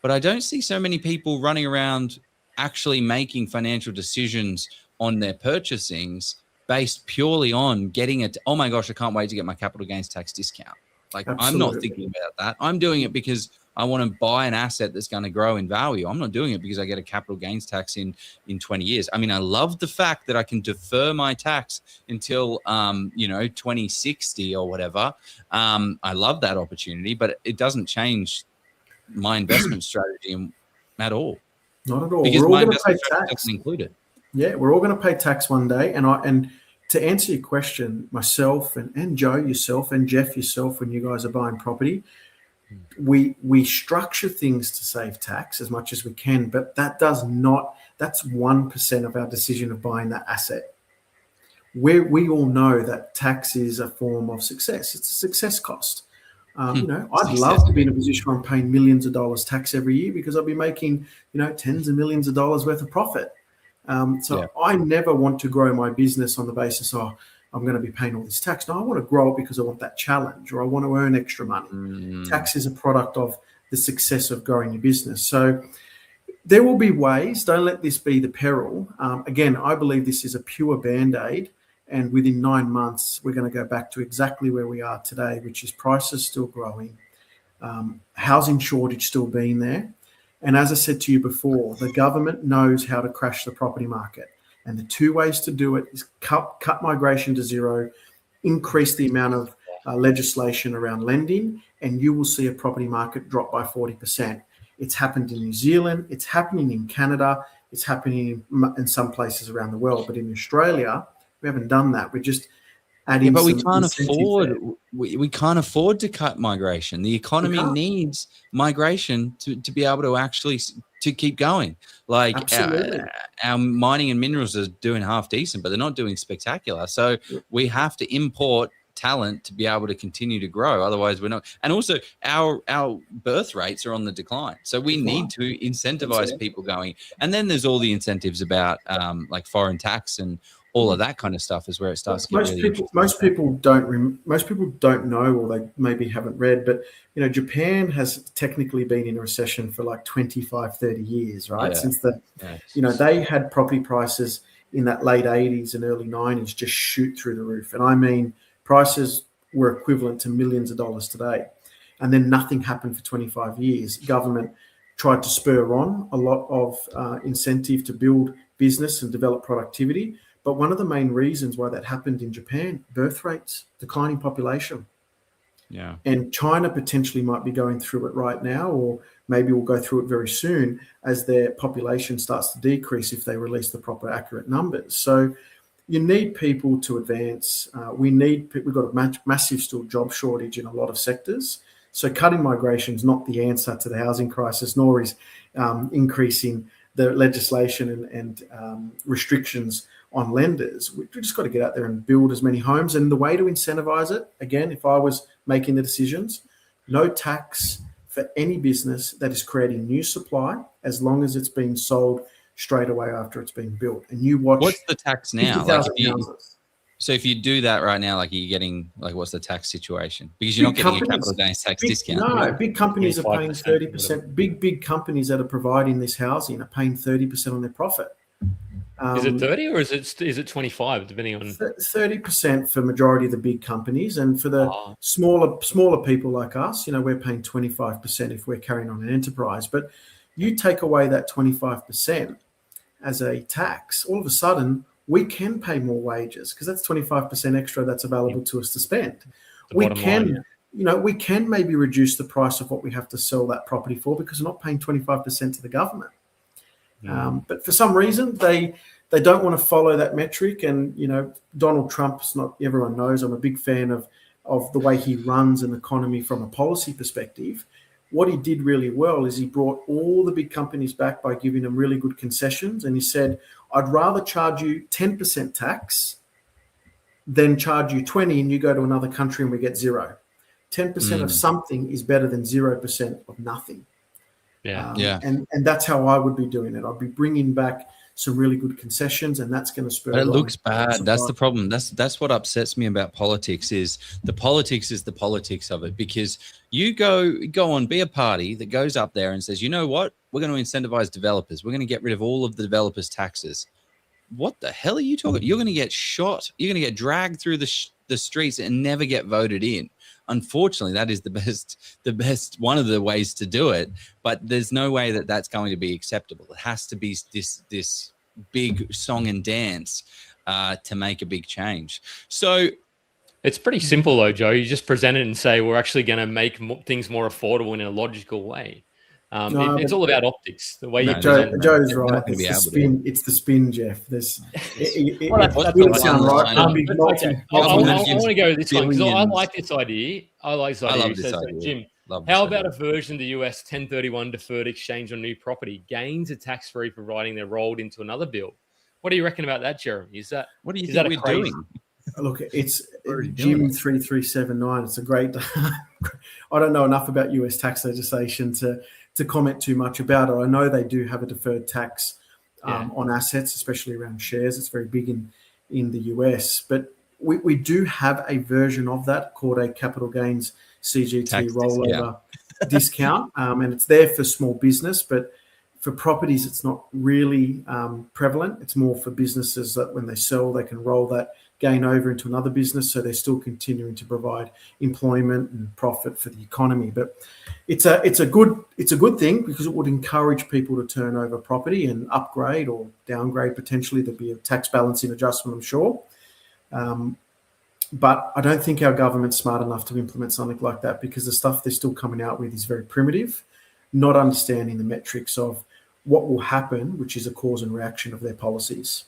but I don't see so many people running around actually making financial decisions on their purchasings based purely on getting it. Oh my gosh, I can't wait to get my capital gains tax discount. Like, absolutely. I'm not thinking about that. I'm doing it because I want to buy an asset that's going to grow in value. I'm not doing it because I get a capital gains tax in 20 years. I mean, I love the fact that I can defer my tax until, 2060 or whatever. I love that opportunity, but it doesn't change my investment strategy at all. Not at all. Because we're all my going to pay investment tax. Doesn't include it. Yeah, we're all going to pay tax one day. And to answer your question, myself and Joe, yourself, and Jeff, yourself, when you guys are buying property, we structure things to save tax as much as we can, but that's 1% of our decision of buying that asset. We all know that tax is a form of success. It's a success cost. I'd love to be in a position where I'm paying millions of dollars tax every year because I'll be making, tens of millions of dollars worth of profit. I never want to grow my business on the basis of I'm going to be paying all this tax. No, I want to grow it because I want that challenge, or I want to earn extra money. Tax is a product of the success of growing your business. So there will be ways. Don't let this be the peril. Again, I believe this is a pure Band-Aid, and within 9 months, we're going to go back to exactly where we are today, which is prices still growing, housing shortage still being there. And as I said to you before, the government knows how to crash the property market. And the two ways to do it is cut migration to zero, increase the amount of legislation around lending, and you will see a property market drop by 40%. It's happened in New Zealand. It's happening in Canada. It's happening in some places around the world. But in Australia, we haven't done that. We're just adding. But we can't afford. We can't afford to cut migration. The economy needs migration to be able to actually to keep going. Like our mining and minerals are doing half decent, but they're not doing spectacular. So we have to import talent to be able to continue to grow. Otherwise, we're not. And also, our birth rates are on the decline. So we need to incentivize people going. And then there's all the incentives about like foreign tax and all of that kind of stuff is where it starts to get really most people don't know, or they maybe haven't read, but Japan has technically been in a recession for like 25, 30 years, right? Since they had property prices in that late 80s and early 90s just shoot through the roof. And I mean, prices were equivalent to millions of dollars today. And then nothing happened for 25 years. Government tried to spur on a lot of incentive to build business and develop productivity. But one of the main reasons why that happened in Japan, birth rates, declining population. Yeah. And China potentially might be going through it right now, or maybe we'll go through it very soon as their population starts to decrease if they release the proper accurate numbers. So you need people to advance. We've got a massive still job shortage in a lot of sectors. So cutting migration is not the answer to the housing crisis, nor is increasing the legislation and restrictions on lenders. We've just got to get out there and build as many homes. And the way to incentivize it, again, if I was making the decisions, no tax for any business that is creating new supply as long as it's being sold straight away after it's been built. And you watch. What's the tax now? So if you do that right now, like, are you getting, like, what's the tax situation? Because you're not getting a capital gains tax discount. No, big companies are paying 30%. Big companies that are providing this housing are paying 30% on their profit. Is it 30 or is it 25, depending on 30% for majority of the big companies, and for the smaller people like us, we're paying 25% if we're carrying on an enterprise. But you take away that 25% as a tax, all of a sudden we can pay more wages because that's 25% extra that's available to us to spend. We can maybe reduce the price of what we have to sell that property for because we're not paying 25% to the government. But for some reason, they don't want to follow that metric. And, Donald Trump's not, everyone knows I'm a big fan of the way he runs an economy from a policy perspective. What he did really well is he brought all the big companies back by giving them really good concessions. And he said, I'd rather charge you 10% tax than charge you 20 and you go to another country and we get 0. 10% of something is better than 0% of nothing. And that's how I would be doing it. I'd be bringing back some really good concessions, and that's going to spur. But it looks bad. That's the problem. That's what upsets me about politics. Is the politics of it, because you go on, be a party that goes up there and says, you know what, we're going to incentivize developers. We're going to get rid of all of the developers' taxes. What the hell are you talking? You're going to get shot. You're going to get dragged through the streets and never get voted in. Unfortunately, that is the best one of the ways to do it. But there's no way that that's going to be acceptable. It has to be this big song and dance to make a big change. So it's pretty simple, though, Joe. You just present it and say we're actually going to make things more affordable in a logical way. It's all about optics. The way Joe's right. It's the spin, Jeff. It will sound right. I want to go this one because I like this idea. I love this idea. Jim, how about a version of the US 1031 deferred exchange on new property? Gains are tax-free providing they're rolled into another bill. What do you reckon about that, Jeremy? What do you think we're doing? Look, it's Jim 3379. It's a great. I don't know enough about US tax legislation to comment too much about it. I know they do have a deferred tax on assets, especially around shares. It's very big in the US. But we do have a version of that called a capital gains CGT rollover discount. And it's there for small business, but for properties, it's not really prevalent. It's more for businesses that when they sell, they can roll that gain over into another business, so they're still continuing to provide employment and profit for the economy. But it's a good thing because it would encourage people to turn over property and upgrade or downgrade potentially. There'd be a tax balancing adjustment, I'm sure. But I don't think our government's smart enough to implement something like that because the stuff they're still coming out with is very primitive, not understanding the metrics of what will happen, which is a cause and reaction of their policies.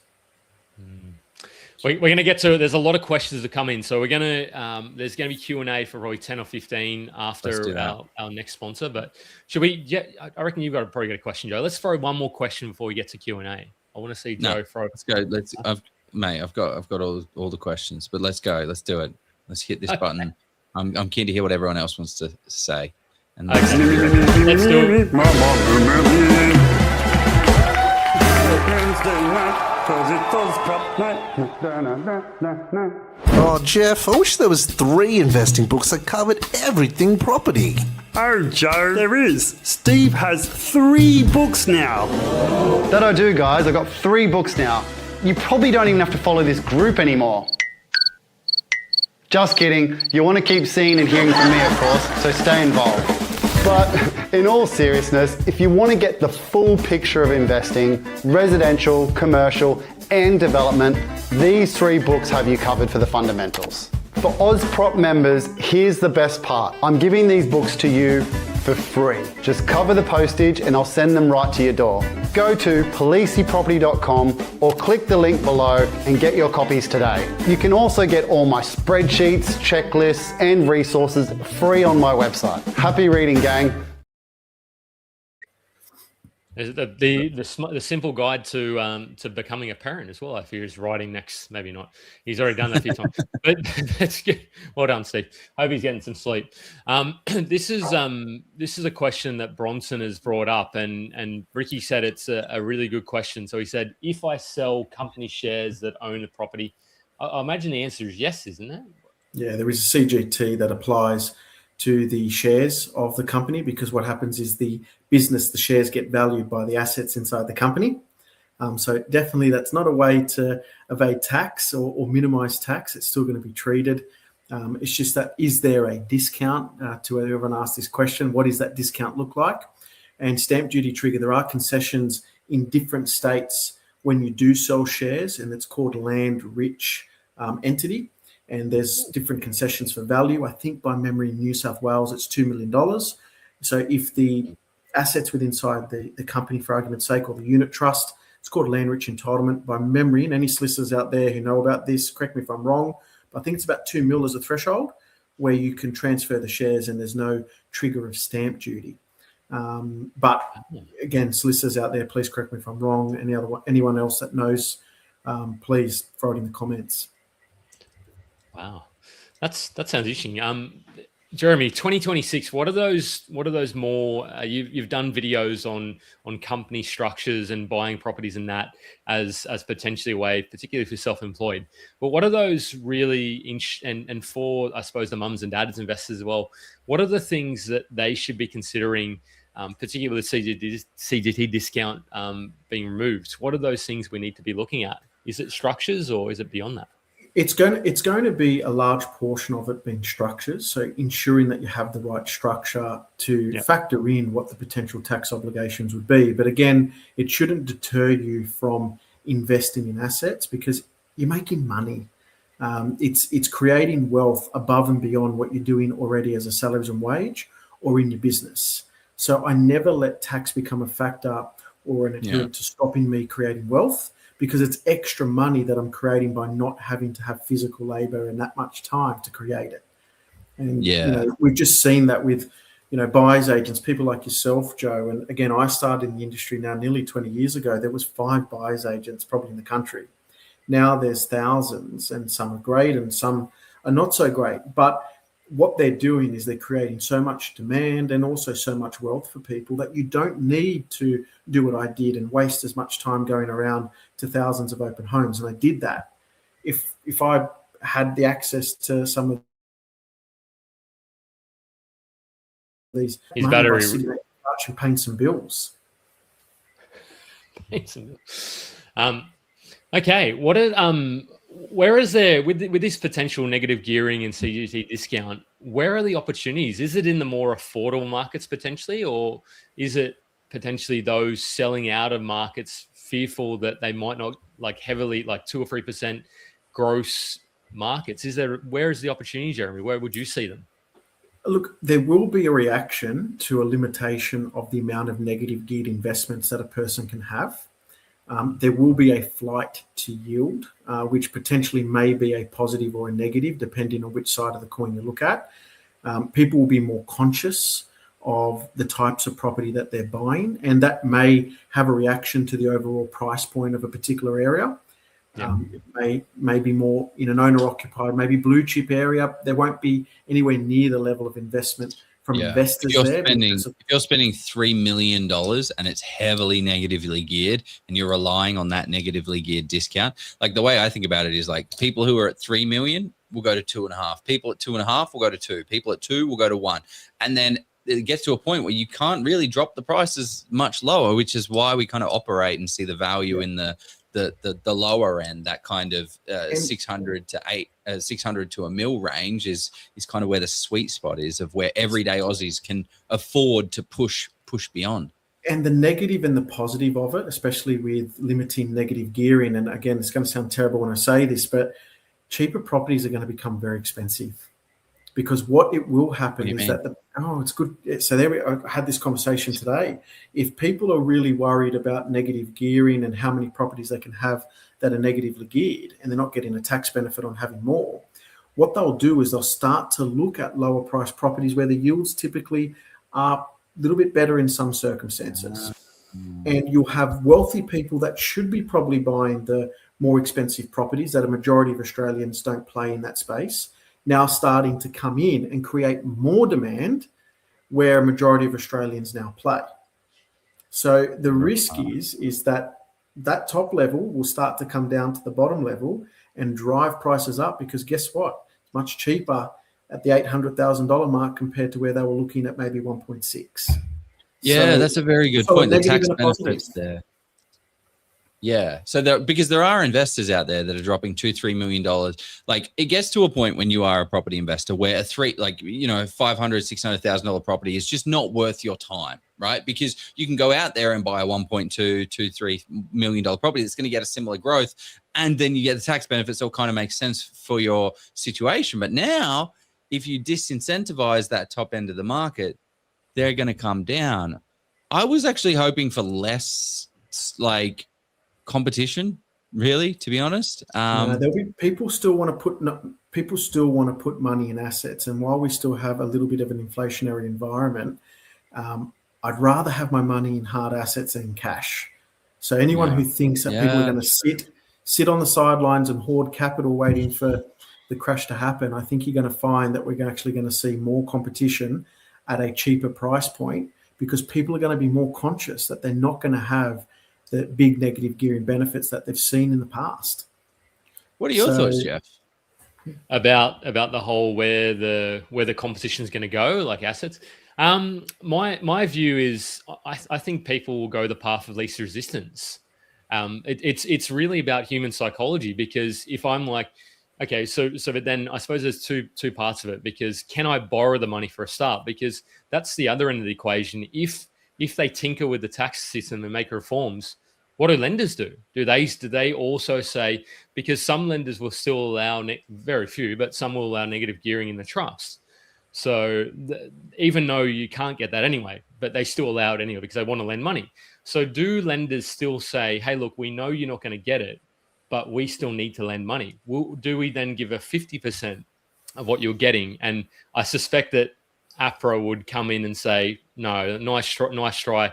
We're going to get to, there's a lot of questions that come in. So we're going to, there's going to be Q&A for probably 10 or 15 after our next sponsor. But should we, I reckon you've probably got a question, Joe. Let's throw one more question before we get to Q&A. I want to see Joe throw. Let's go. I've got all the questions, but let's go. Let's do it. Let's hit this button. I'm keen to hear what everyone else wants to say. And let's do it. Oh, Jeff, I wish there was 3 investing books that covered everything property. Oh, Joe, there is. Steve has 3 books now. That I do, guys. I've got 3 books now. You probably don't even have to follow this group anymore. Just kidding. You want to keep seeing and hearing from me, of course, so stay involved. But In all seriousness, if you want to get the full picture of investing, residential, commercial, and development, these 3 books have you covered for the fundamentals. For OzProp members, here's the best part. I'm giving these books to you for free. Just cover the postage and I'll send them right to your door. Go to policyproperty.com or click the link below and get your copies today. You can also get all my spreadsheets, checklists, and resources free on my website. Happy reading, gang. The simple guide to becoming a parent as well. I fear is writing next. Maybe not. He's already done that a few times. But that's good. Well done, Steve. Hope he's getting some sleep. This is a question that Bronson has brought up, and Ricky said it's a really good question. So he said, if I sell company shares that own the property, I imagine the answer is yes, isn't it? Yeah, there is a CGT that applies to the shares of the company, because what happens is the shares get valued by the assets inside the company. So definitely that's not a way to evade tax or minimize tax. It's still going to be treated. It's just that, is there a discount? To everyone asked this question, what does that discount look like? And stamp duty trigger, there are concessions in different states when you do sell shares, and it's called land rich entity. And there's different concessions for value. I think by memory in New South Wales, it's $2 million. So if the assets within inside the company, for argument's sake, or the unit trust, it's called land rich entitlement by memory. And any solicitors out there who know about this, correct me if I'm wrong, but I think it's about 2 mil as a threshold where you can transfer the shares and there's no trigger of stamp duty. But again, solicitors out there, please correct me if I'm wrong. Anyone else that knows, please throw it in the comments. Wow, that sounds interesting. Jeremy, 2026. What are those more? You've done videos on company structures and buying properties and that as potentially a way, particularly for self-employed. But what are those really and for, I suppose, the mums and dads investors as well? What are the things that they should be considering, particularly with CGT discount being removed? What are those things we need to be looking at? Is it structures or is it beyond that? It's going to be a large portion of it being structures. So ensuring that you have the right structure to factor in what the potential tax obligations would be. But again, it shouldn't deter you from investing in assets, because you're making money. It's creating wealth above and beyond what you're doing already as a salaries and wage or in your business. So I never let tax become a factor or an adherent to stopping me creating wealth, because it's extra money that I'm creating by not having to have physical labor and that much time to create it. And we've just seen that with, buyers agents, people like yourself, Joe. And again, I started in the industry now nearly 20 years ago. There was 5 buyers agents probably in the country. Now there's thousands, and some are great and some are not so great. But what they're doing is they're creating so much demand and also so much wealth for people that you don't need to do what I did and waste as much time going around to thousands of open homes. And I did that. If I had the access to some of these, his battery and paying some bills. Okay, what are where is there with this potential negative gearing and CGT discount? Where are the opportunities? Is it in the more affordable markets potentially, or is it potentially those selling out of markets fearful that they might not heavily 2 or 3% gross markets? Where is the opportunity, Jeremy? Where would you see them? Look, there will be a reaction to a limitation of the amount of negative geared investments that a person can have. There will be a flight to yield, which potentially may be a positive or a negative, depending on which side of the coin you look at. People will be more conscious of the types of property that they're buying, and that may have a reaction to the overall price point of a particular area. It may be more in an owner-occupied, maybe blue chip area. There won't be anywhere near the level of investment from investors there. If you're spending $3 million and it's heavily negatively geared and you're relying on that negatively geared discount, the way I think about it is people who are at 3 million will go to 2.5. People at 2.5 will go to 2. People at 2 will go to 1. And then it gets to a point where you can't really drop the prices much lower, which is why we kind of operate and see the value in the the lower end, that kind of 600 to a mil range is kind of where the sweet spot is, of where everyday Aussies can afford to push beyond. And the negative and the positive of it, especially with limiting negative gearing, and again, it's going to sound terrible when I say this, but cheaper properties are going to become very expensive, because what it will happen is that it's good. So I had this conversation today. If people are really worried about negative gearing and how many properties they can have that are negatively geared, and they're not getting a tax benefit on having more, what they'll do is they'll start to look at lower price properties where the yields typically are a little bit better in some circumstances. And you'll have wealthy people that should be probably buying the more expensive properties that a majority of Australians don't play in that space, now starting to come in and create more demand where a majority of Australians now play. So the risk is that top level will start to come down to the bottom level and drive prices up, because guess what? It's much cheaper at the $800,000 mark compared to where they were looking at maybe 1.6. Yeah, that's a very good point. The tax benefits there. Yeah. So because there are investors out there that are dropping $2-3 million. Like, it gets to a point when you are a property investor where a $500,000-$600,000 property is just not worth your time, right? Because you can go out there and buy a $1.2-3 million property that's going to get a similar growth, and then you get the tax benefits. So it kind of makes sense for your situation. But now, if you disincentivize that top end of the market, they're going to come down. I was actually hoping for less competition, really, to be honest. There'll be people still want to put money in assets, and while we still have a little bit of an inflationary environment, I'd rather have my money in hard assets than cash. So anyone who thinks that people are going to sit on the sidelines and hoard capital waiting for the crash to happen, I think you're going to find that we're actually going to see more competition at a cheaper price point, because people are going to be more conscious that they're not going to have the big negative gearing benefits that they've seen in the past. What are your thoughts, Jeff? About the whole where the competition is going to go, like assets? My view is I think people will go the path of least resistance. It's really about human psychology, because if I'm like, okay, but then I suppose there's two parts of it, because can I borrow the money for a start? Because that's the other end of the equation. If they tinker with the tax system and make reforms, what do lenders do? Do they also say, because some lenders will still allow, very few, but some will allow negative gearing in the trust. So even though you can't get that anyway, but they still allow it anyway because they want to lend money. So do lenders still say, hey, look, we know you're not going to get it, but we still need to lend money? Do we then give a 50% of what you're getting? And I suspect that APRA would come in and say, no, nice try,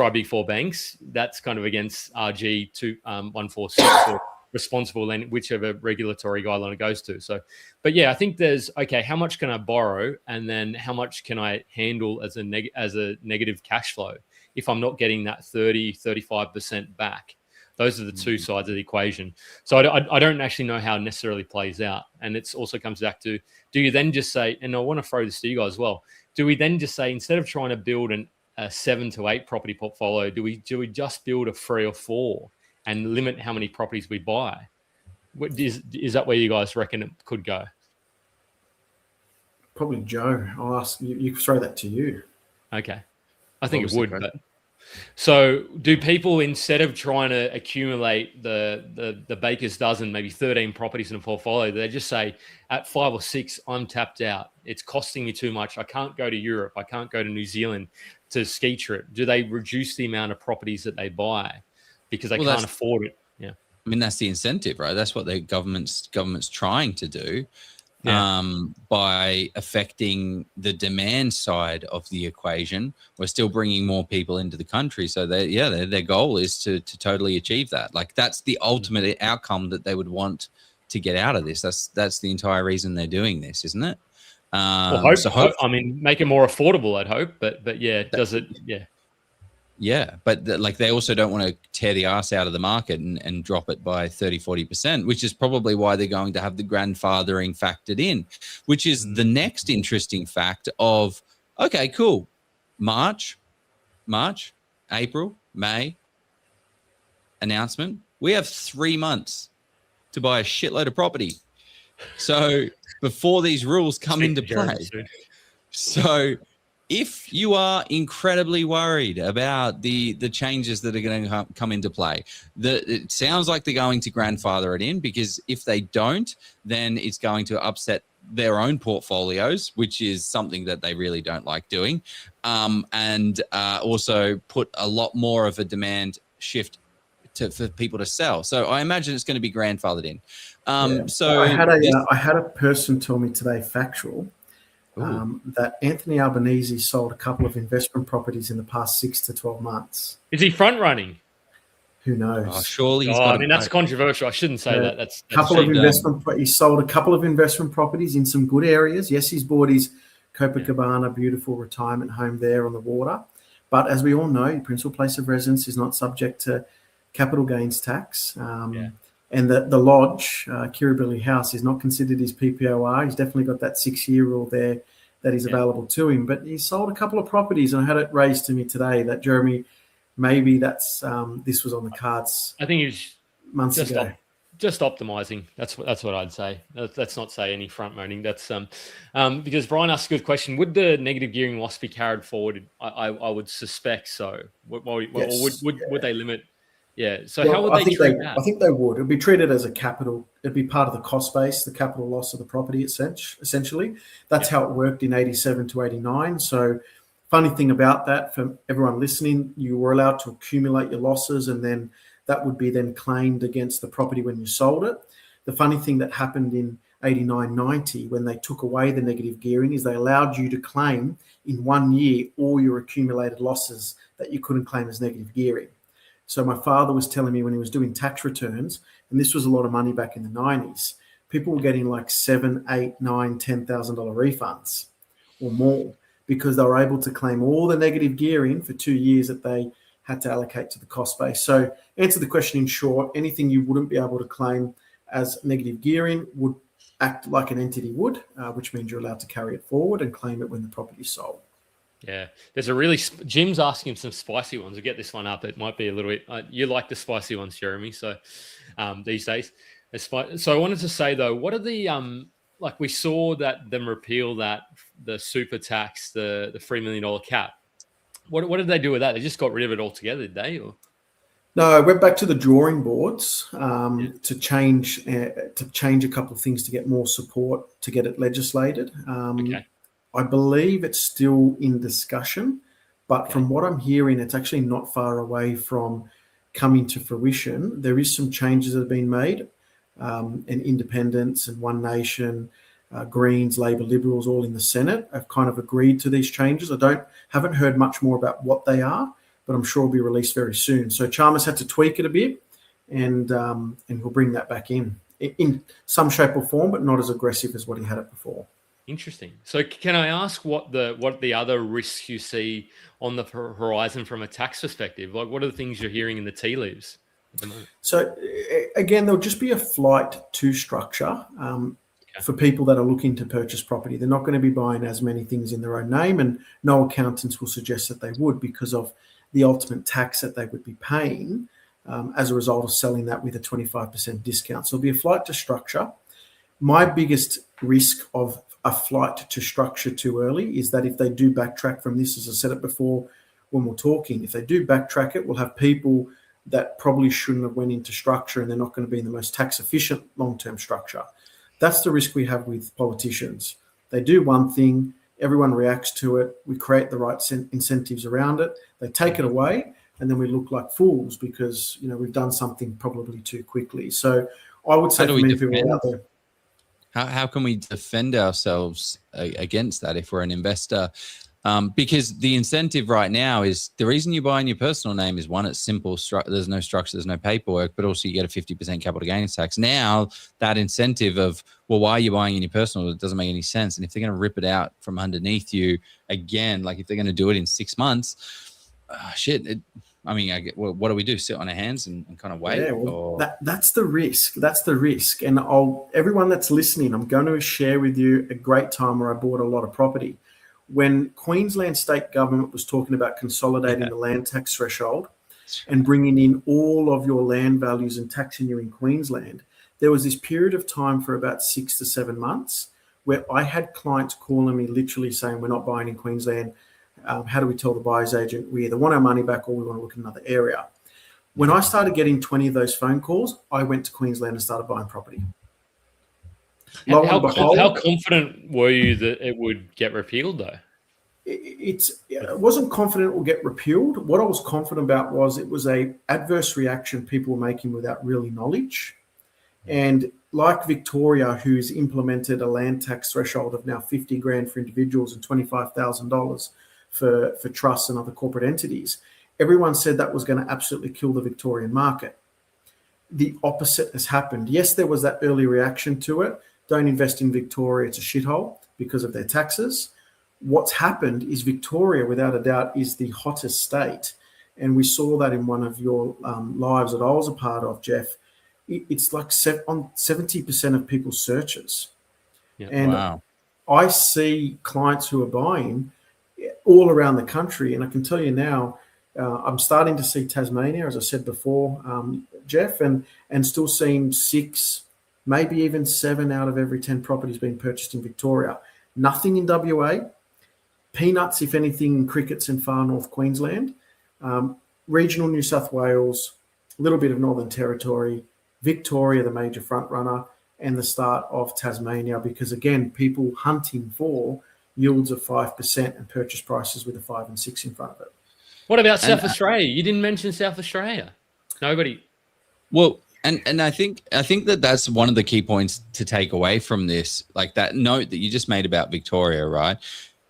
big four banks. That's kind of against RG 146 or responsible lending, whichever regulatory guideline it goes to. So, but yeah, I think there's, okay, how much can I borrow? And then how much can I handle as a negative cash flow if I'm not getting that 35% back? Those are the two sides of the equation. So I don't actually know how it necessarily plays out. And it also comes back to, do you then just say, and I want to throw this to you guys as well, do we then just say, instead of trying to build a 7 to 8 property portfolio, do we just build a 3 or 4 and limit how many properties we buy? Is that where you guys reckon it could go? Probably Joe. I'll ask you, throw that to you. Okay. I think it would, but... So do people, instead of trying to accumulate the baker's dozen, maybe 13 properties in a portfolio, they just say, at 5 or 6, I'm tapped out. It's costing me too much. I can't go to Europe. I can't go to New Zealand to ski trip. Do they reduce the amount of properties that they buy because they can't afford it? Yeah. I mean, that's the incentive, right? That's what the government's trying to do. By affecting the demand side of the equation. We're still bringing more people into the country. So their goal is to totally achieve that. Like, that's the ultimate outcome that they would want to get out of this. That's the entire reason they're doing this, isn't it? I mean, make it more affordable, I'd hope. But yeah, does it? Yeah. Yeah, but they also don't want to tear the ass out of the market and drop it by 30-40%, which is probably why they're going to have the grandfathering factored in, which is the next interesting fact of, okay, cool. March, April, May, announcement, we have 3 months to buy a shitload of property. So before these rules come into play. So if you are incredibly worried about the changes that are going to come into play, it sounds like they're going to grandfather it in, because if they don't, then it's going to upset their own portfolios, which is something that they really don't like doing, and also put a lot more of a demand shift for people to sell. So I imagine it's going to be grandfathered in. So I had a person tell me today, factual, that Anthony Albanese sold a couple of investment properties in the past 6 to 12 months. Is he front running? Who knows? Oh, surely he's got. I mean, that's controversial. I shouldn't say that. That's He sold a couple of investment properties in some good areas. Yes, he's bought his Copacabana, beautiful retirement home there on the water. But as we all know, your principal place of residence is not subject to capital gains tax. And the lodge, Kirribilli House, is not considered his PPOR. He's definitely got that 6-year rule there that is available to him. But he sold a couple of properties, and I had it raised to me today that, Jeremy, maybe that's this was on the cards. I think he's months ago. Just optimizing. That's what I'd say. Let's not say any front running. That's because Brian asked a good question. Would the negative gearing loss be carried forward? I would suspect so. Would they limit? Yeah. So how would they treat that? I think they would. It'd be treated as a capital. It'd be part of the cost base, the capital loss of the property, essentially. That's how it worked in 87 to 89. So funny thing about that, for everyone listening, you were allowed to accumulate your losses, and then that would be then claimed against the property when you sold it. The funny thing that happened in 89, 90, when they took away the negative gearing, is they allowed you to claim in 1 year all your accumulated losses that you couldn't claim as negative gearing. So my father was telling me when he was doing tax returns, and this was a lot of money back in the 90s, people were getting like $7,000, $8,000, $9,000, $10,000 refunds or more, because they were able to claim all the negative gearing for 2 years that they had to allocate to the cost base. So answer the question in short, anything you wouldn't be able to claim as negative gearing would act like an entity would, which means you're allowed to carry it forward and claim it when the property is sold. Yeah, there's a really Jim's asking some spicy ones. We'll get this one up. It might be a little bit. You like the spicy ones, Jeremy. So these days, so I wanted to say though, what are the like we saw that them repeal that the super tax, the $3 million cap. What did they do with that? They just got rid of it altogether, did they? Or? No, I went back to the drawing boards to change a couple of things to get more support to get it legislated. Okay. I believe it's still in discussion, but from what I'm hearing, it's actually not far away from coming to fruition. There is some changes that have been made, and Independents and One Nation, Greens, Labor, Liberals, all in the Senate have kind of agreed to these changes. Haven't heard much more about what they are, but I'm sure it'll be released very soon. So Chalmers had to tweak it a bit, and he'll bring that back in some shape or form, but not as aggressive as what he had it before. Interesting. So can I ask what the other risks you see on the horizon from a tax perspective? Like, what are the things you're hearing in the tea leaves at the moment? So again, there'll just be a flight to structure for people that are looking to purchase property. They're not going to be buying as many things in their own name, and no accountants will suggest that they would, because of the ultimate tax that they would be paying as a result of selling that with a 25% discount. So it'll be a flight to structure. My biggest risk of a flight to structure too early is that if they do backtrack from this, as I said it before when we're talking, if they do backtrack it, we'll have people that probably shouldn't have went into structure, and they're not going to be in the most tax efficient long-term structure. That's the risk we have with politicians. They do one thing, everyone reacts to it, we create the right incentives around it, they take it away, and then we look like fools because we've done something probably too quickly. So I would say for many people out there, how can we defend ourselves against that if we're an investor? Because the incentive right now is, the reason you buy in your personal name is, one, it's simple. There's no structure, there's no paperwork, but also you get a 50% capital gains tax. Now that incentive of, well, why are you buying in your personal? It doesn't make any sense. And if they're going to rip it out from underneath you again, like if they're going to do it in 6 months, what do we do? Sit on our hands and kind of wait? Yeah, that's the risk. That's the risk. And everyone that's listening, I'm going to share with you a great time where I bought a lot of property. When Queensland state government was talking about consolidating the land tax threshold, and bringing in all of your land values and taxing you in Queensland, there was this period of time for about 6 to 7 months where I had clients calling me literally saying, we're not buying in Queensland. How do we tell the buyer's agent we either want our money back or we want to look at another area? When I started getting 20 of those phone calls, I went to Queensland and started buying property. How confident were you that it would get repealed, though? I wasn't confident it will get repealed. What I was confident about was it was a adverse reaction people were making without really knowledge. And like Victoria, who's implemented a land tax threshold of now 50 grand for individuals and $25,000 for trusts and other corporate entities, everyone said that was going to absolutely kill the Victorian market. The opposite has happened. Yes, there was that early reaction to it. Don't invest in Victoria, it's a shithole because of their taxes. What's happened is Victoria, without a doubt, is the hottest state. And we saw that in one of your lives that I was a part of, Jeff. It's like on 70% of people's searches. Yeah, and wow. I see clients who are buying all around the country. And I can tell you now, I'm starting to see Tasmania, as I said before, Jeff, and still seeing 6, maybe even 7 out of every 10 properties being purchased in Victoria. Nothing in WA. Peanuts, if anything, crickets in far north Queensland. Regional New South Wales, a little bit of Northern Territory, Victoria, the major front runner, and the start of Tasmania, because, again, people hunting for yields of 5% and purchase prices with a 5 and 6 in front of it. What about South Australia? You didn't mention South Australia. Nobody. Well, and I think that that's one of the key points to take away from this, like that note that you just made about Victoria, right?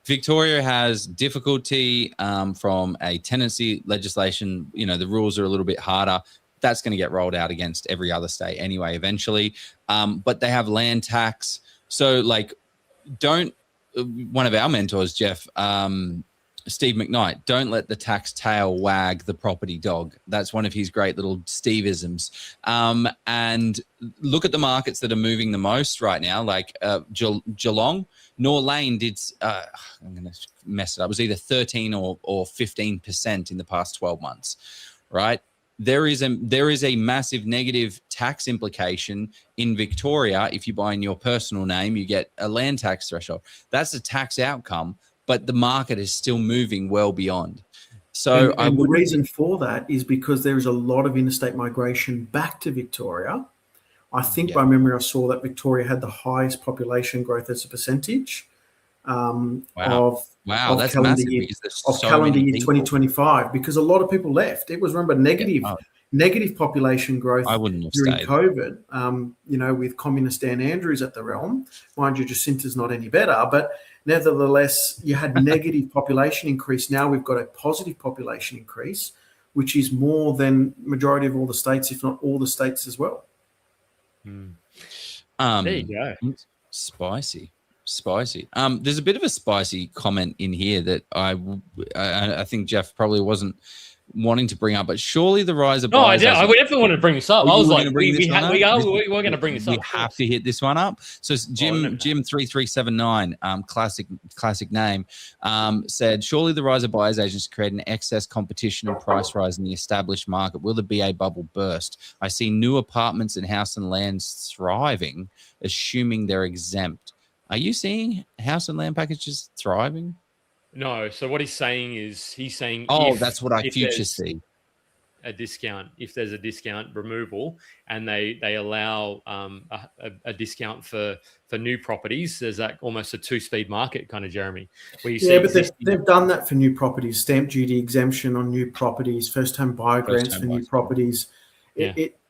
Victoria has difficulty from a tenancy legislation. You know, the rules are a little bit harder. That's going to get rolled out against every other state anyway, eventually. But they have land tax. So, like, one of our mentors, Jeff, Steve McKnight, don't let the tax tail wag the property dog. That's one of his great little Steve-isms. And look at the markets that are moving the most right now, like Geelong. Nor Lane did, I'm going to mess it up, it was either 13 or 15% in the past 12 months, right? There is a massive negative tax implication in Victoria. If you buy in your personal name, you get a land tax threshold. That's a tax outcome, but the market is still moving well beyond. So and the reason for that is because there is a lot of interstate migration back to Victoria. I think by memory, I saw that Victoria had the highest population growth as a percentage of that's calendar massive year, because calendar year 2025, because a lot of people left. It was, remember, negative population growth during COVID, with communist Dan Andrews at the realm. Mind you, Jacinta's not any better, but nevertheless, you had negative population increase. Now we've got a positive population increase, which is more than majority of all the states, if not all the states as well. There you go. Spicy. There's a bit of a spicy comment in here that I think Jeff probably wasn't wanting to bring up, but surely the rise of I definitely wanted to bring this up. I was like, we're going to bring this up. We have to hit this one up. So Jim 3379, classic name, said, surely the rise of buyers agents create an excess competition and price rise in the established market. Will the BA bubble burst? I see new apartments and house and lands thriving, assuming they're exempt. Are you seeing house and land packages thriving? No. So what he's saying is that's what I future see. A discount, if there's a discount removal, and they allow a discount for new properties, there's that almost a 2-speed market kind of, Jeremy. Where you they've done that for new properties, stamp duty exemption on new properties, first-time buyer grants for new properties.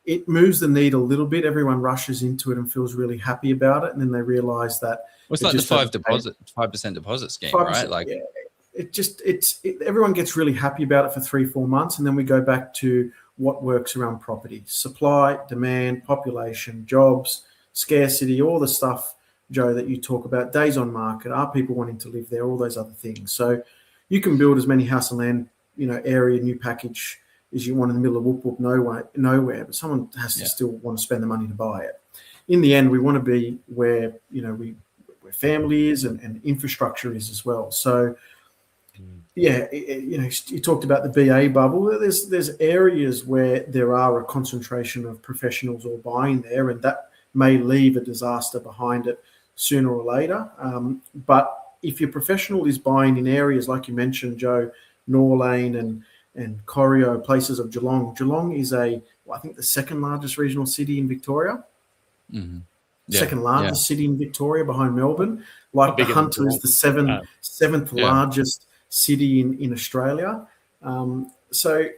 It moves the needle a little bit. Everyone rushes into it and feels really happy about it, and then they realise that it's like the 5% deposit scheme, 5%, right? Like, everyone gets really happy about it for 3-4 months, and then we go back to what works around property: supply, demand, population, jobs, scarcity, all the stuff, Joe, that you talk about. Days on market, are people wanting to live there? All those other things. So you can build as many house and land, area new package as you want in the middle of whoop nowhere, but someone has to still want to spend the money to buy it. In the end, we want to be where where family is and infrastructure is as well. So You talked about the BA bubble. There's areas where there are a concentration of professionals all buying there, and that may leave a disaster behind it sooner or later. But if your professional is buying in areas like you mentioned, Joe, Norlane and Corio, places of Geelong. Geelong is I think the second largest regional city in Victoria. Mm-hmm. Second largest city in Victoria behind Melbourne. Like the Hunter is the seventh largest city in Australia. So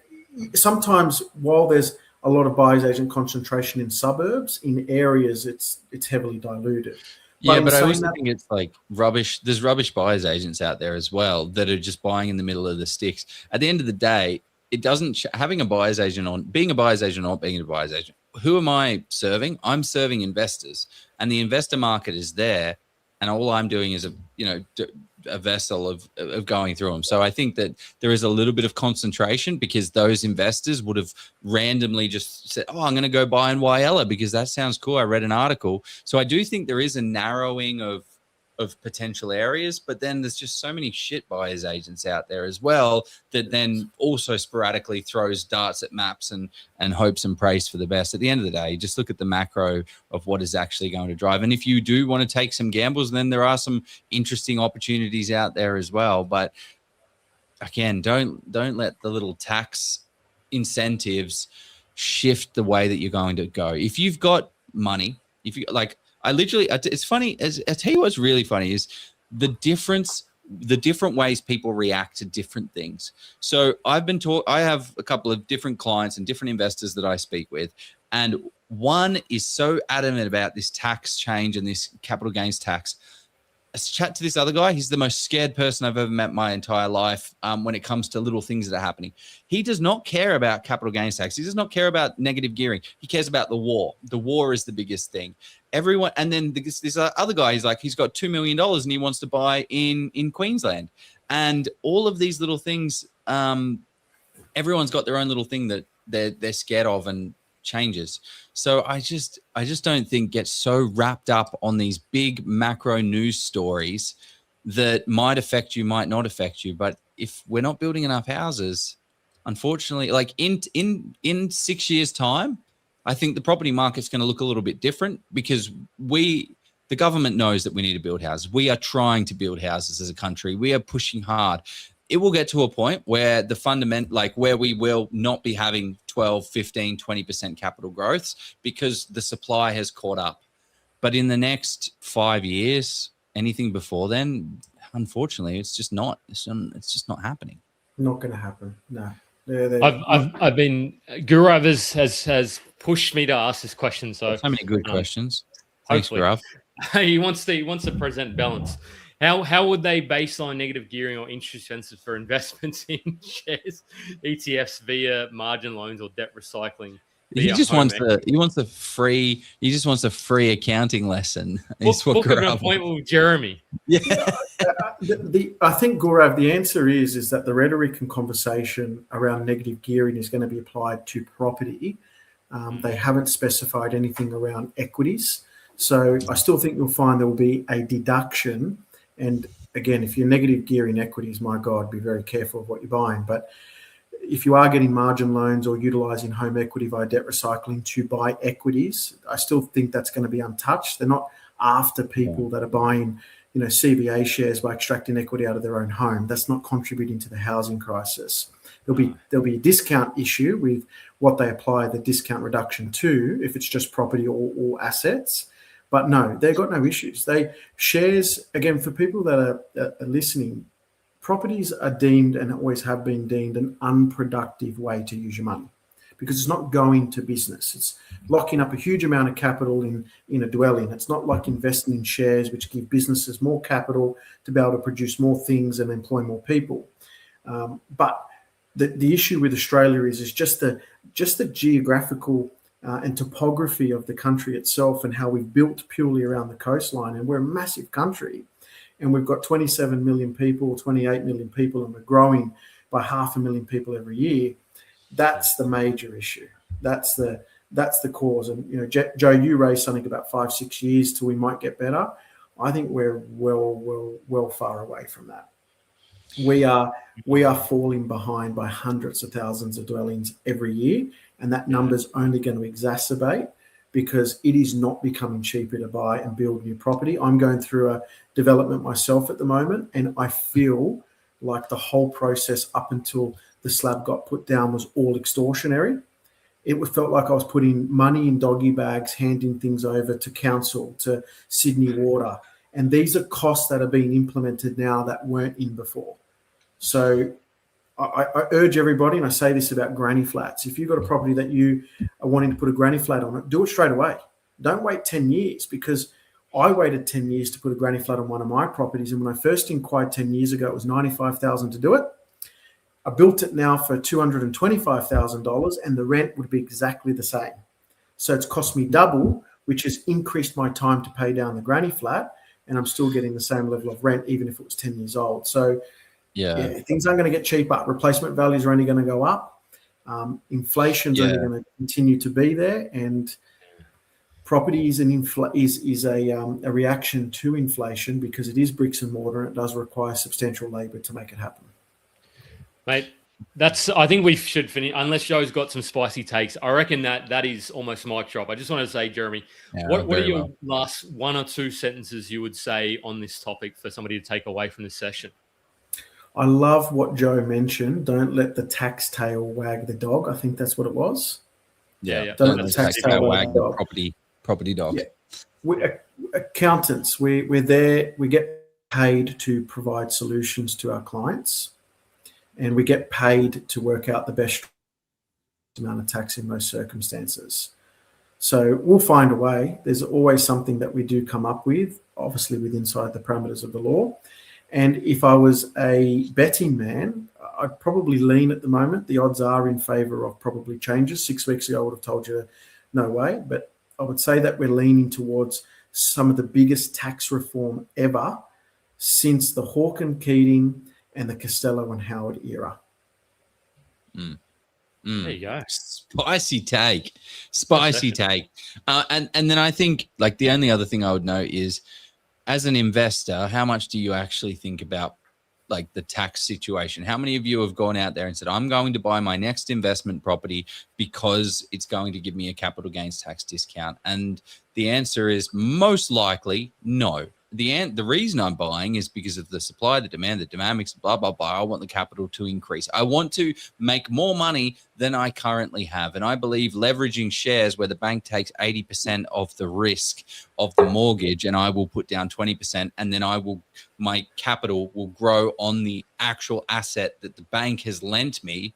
sometimes while there's a lot of buyer's agent concentration in suburbs, in areas it's heavily diluted. But I also think it's like rubbish. There's rubbish buyer's agents out there as well that are just buying in the middle of the sticks. At the end of the day, it doesn't having a buyer's agent on, being a buyer's agent or not being a buyer's agent. Who am I serving? I'm serving investors, and the investor market is there. And all I'm doing is a vessel of going through them. So I think that there is a little bit of concentration because those investors would have randomly just said, oh, I'm going to go buy in Whyalla because that sounds cool. I read an article. So I do think there is a narrowing of potential areas, but then there's just so many shit buyers agents out there as well that then also sporadically throws darts at maps and hopes and prays for the best. At the end of the day, just look at the macro of what is actually going to drive. And if you do want to take some gambles, then there are some interesting opportunities out there as well. But again, don't let the little tax incentives shift the way that you're going to go. If you've got money, if you like, it's funny. I tell you what's really funny is the different ways people react to different things. So I have a couple of different clients and different investors that I speak with, and one is so adamant about this tax change and this capital gains tax. I chat to this other guy. He's the most scared person I've ever met my entire life when it comes to little things that are happening. He does not care about capital gains tax. He does not care about negative gearing. He cares about the war. The war is the biggest thing. Everyone, and then this other guy, he's got $2 million and he wants to buy in Queensland. And all of these little things, everyone's got their own little thing that they're scared of and changes. So I just don't think get so wrapped up on these big macro news stories that might affect you, might not affect you. But if we're not building enough houses, unfortunately, like in 6 years' time, I think the property market's going to look a little bit different because the government knows that we need to build houses. We are trying to build houses as a country. We are pushing hard. It will get to a point where where we will not be having 12, 15, 20% capital growths because the supply has caught up. But in the next 5 years, anything before then, unfortunately, it's just not happening. Not going to happen. No. I've been Gaurav has pushed me to ask this question. So many good questions. Thanks, Gaurav. He wants to present balance. How would they baseline negative gearing or interest expenses for investments in shares, ETFs via margin loans or debt recycling? He just wants a free accounting lesson. Book an appointment with Jeremy. Yeah. I think, Gaurav, the answer is that the rhetoric and conversation around negative gearing is going to be applied to property. They haven't specified anything around equities. So I still think you'll find there will be a deduction. And again, if you're negative gearing equities, my God, be very careful of what you're buying. But if you are getting margin loans or utilizing home equity via debt recycling to buy equities, I still think that's going to be untouched. They're not after people that are buying, CBA shares by extracting equity out of their own home. That's not contributing to the housing crisis. There'll be a discount issue with what they apply the discount reduction to, if it's just property or assets. But no, they've got no issues. Shares, again, for people that are listening, properties are deemed and always have been deemed an unproductive way to use your money because it's not going to business. It's locking up a huge amount of capital in a dwelling. It's not like investing in shares, which give businesses more capital to be able to produce more things and employ more people. But the issue with Australia is just the geographical and topography of the country itself and how we've built purely around the coastline. And we're a massive country and we've got 27 million people, 28 million people, and we're growing by 500,000 people every year. That's the major issue. That's the cause. And, Joe, you raised something about 5-6 years till we might get better. I think we're well far away from that. we are falling behind by hundreds of thousands of dwellings every year, and that number's only going to exacerbate because it is not becoming cheaper to buy and build new property. I'm going through a development myself at the moment, and I feel like the whole process up until the slab got put down was all extortionary. It felt like I was putting money in doggy bags, handing things over to council, to Sydney Water. And these are costs that are being implemented now that weren't in before. So I urge everybody, and I say this about granny flats, if you've got a property that you are wanting to put a granny flat on it, do it straight away. Don't wait 10 years, because I waited 10 years to put a granny flat on one of my properties. And when I first inquired 10 years ago, it was $95,000 to do it. I built it now for $225,000, and the rent would be exactly the same. So it's cost me double, which has increased my time to pay down the granny flat, and I'm still getting the same level of rent, even if it was 10 years old. So yeah, things aren't going to get cheaper. Replacement values are only going to go up. Inflation's only going to continue to be there, and property is a reaction to inflation because it is bricks and mortar, and it does require substantial labour to make it happen. Mate, I think we should finish, unless Joe's got some spicy takes. I reckon that is almost mic drop. I just want to say, Jeremy, what are your last one or two sentences you would say on this topic for somebody to take away from this session? I love what Joe mentioned. Don't let the tax tail wag the dog. I think that's what it was. Yeah. Don't let the tax tail wag the dog. Property dog. Yeah. We're accountants, we're there. We get paid to provide solutions to our clients, and we get paid to work out the best amount of tax in most circumstances. So we'll find a way. There's always something that we do come up with, obviously within inside the parameters of the law. And if I was a betting man, I'd probably lean at the moment. The odds are in favour of probably changes. 6 weeks ago, I would have told you no way. But I would say that we're leaning towards some of the biggest tax reform ever since the Hawke and Keating and the Costello and Howard era. There you go. Spicy take. And then I think, like, the only other thing I would note is, as an investor, how much do you actually think about, like, the tax situation? How many of you have gone out there and said, I'm going to buy my next investment property because it's going to give me a capital gains tax discount? And the answer is most likely no. The reason I'm buying is because of the supply, the dynamics, blah, blah, blah. I want the capital to increase. I want to make more money than I currently have. And I believe leveraging shares where the bank takes 80% of the risk of the mortgage and I will put down 20%, and then my capital will grow on the actual asset that the bank has lent me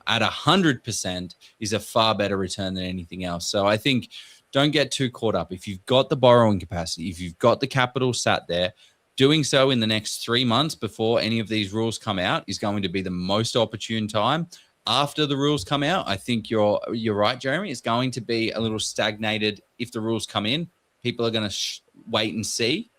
at 100% is a far better return than anything else. So I think, don't get too caught up. If you've got the borrowing capacity, if you've got the capital sat there, doing so in the next 3 months before any of these rules come out is going to be the most opportune time. After the rules come out, I think you're right, Jeremy. It's going to be a little stagnated. If the rules come in, people are going to wait and see.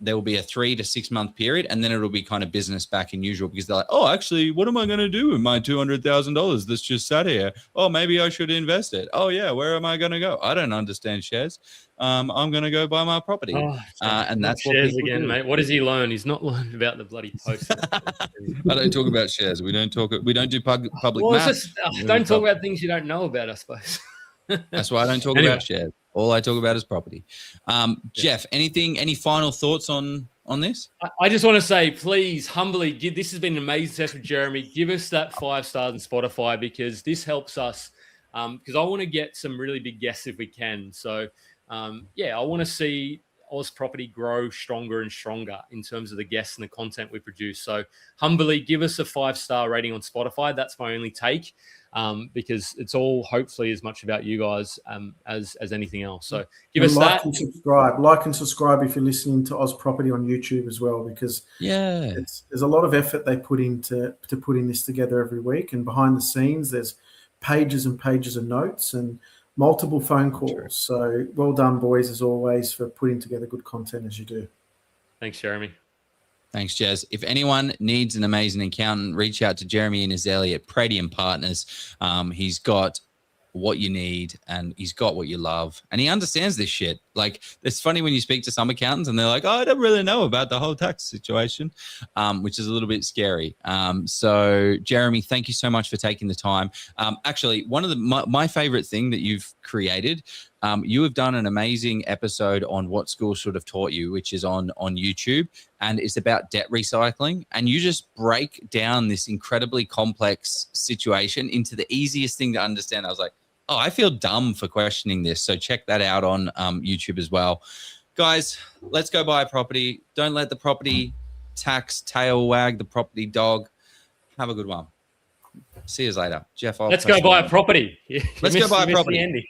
There will be a 3 to 6 month period, and then it'll be kind of business back in usual, because they're like, oh, actually, what am I going to do with my $200,000 that's just sat here? Oh, maybe I should invest it. Oh, yeah, where am I going to go? I don't understand shares. I'm going to go buy my property. And that's what shares again, do. Mate. What does he learn? He's not learned about the bloody post. I don't talk about shares. We don't do public math. Don't talk about things you don't know about, I suppose. That's why I don't talk about shares. All I talk about is property. Jeff, any final thoughts on this? I just want to say, please, humbly, this has been an amazing session with Jeremy. Give us that 5 stars on Spotify, because this helps us, because I want to get some really big guests if we can. So, I want to see Oz Property grow stronger and stronger in terms of the guests and the content we produce. So humbly, give us a 5-star rating on Spotify. That's my only take. Because it's all hopefully as much about you guys as anything else. So give us that. Like and subscribe if you're listening to Oz Property on YouTube as well, because there's a lot of effort they put into putting this together every week, and behind the scenes there's pages and pages of notes and multiple phone calls. So well done, boys, as always, for putting together good content as you do. Thanks, Jeremy. Thanks, Jez. If anyone needs an amazing accountant, reach out to Jeremy Iannuzzelli at Prady & Partners. He's got what you need, and he's got what you love, and he understands this shit. Like, it's funny when you speak to some accountants and they're like, oh, I don't really know about the whole tax situation, which is a little bit scary. So Jeremy, thank you so much for taking the time. Actually, one of my favorite thing that you've created, you have done an amazing episode on what school should have taught you, which is on YouTube, and it's about debt recycling. And you just break down this incredibly complex situation into the easiest thing to understand. I was like, oh, I feel dumb for questioning this. So check that out on YouTube as well. Guys, let's go buy a property. Don't let the property tax tail wag the property dog. Have a good one. See you later. Jeff, let's go buy a property. Let's go buy a property.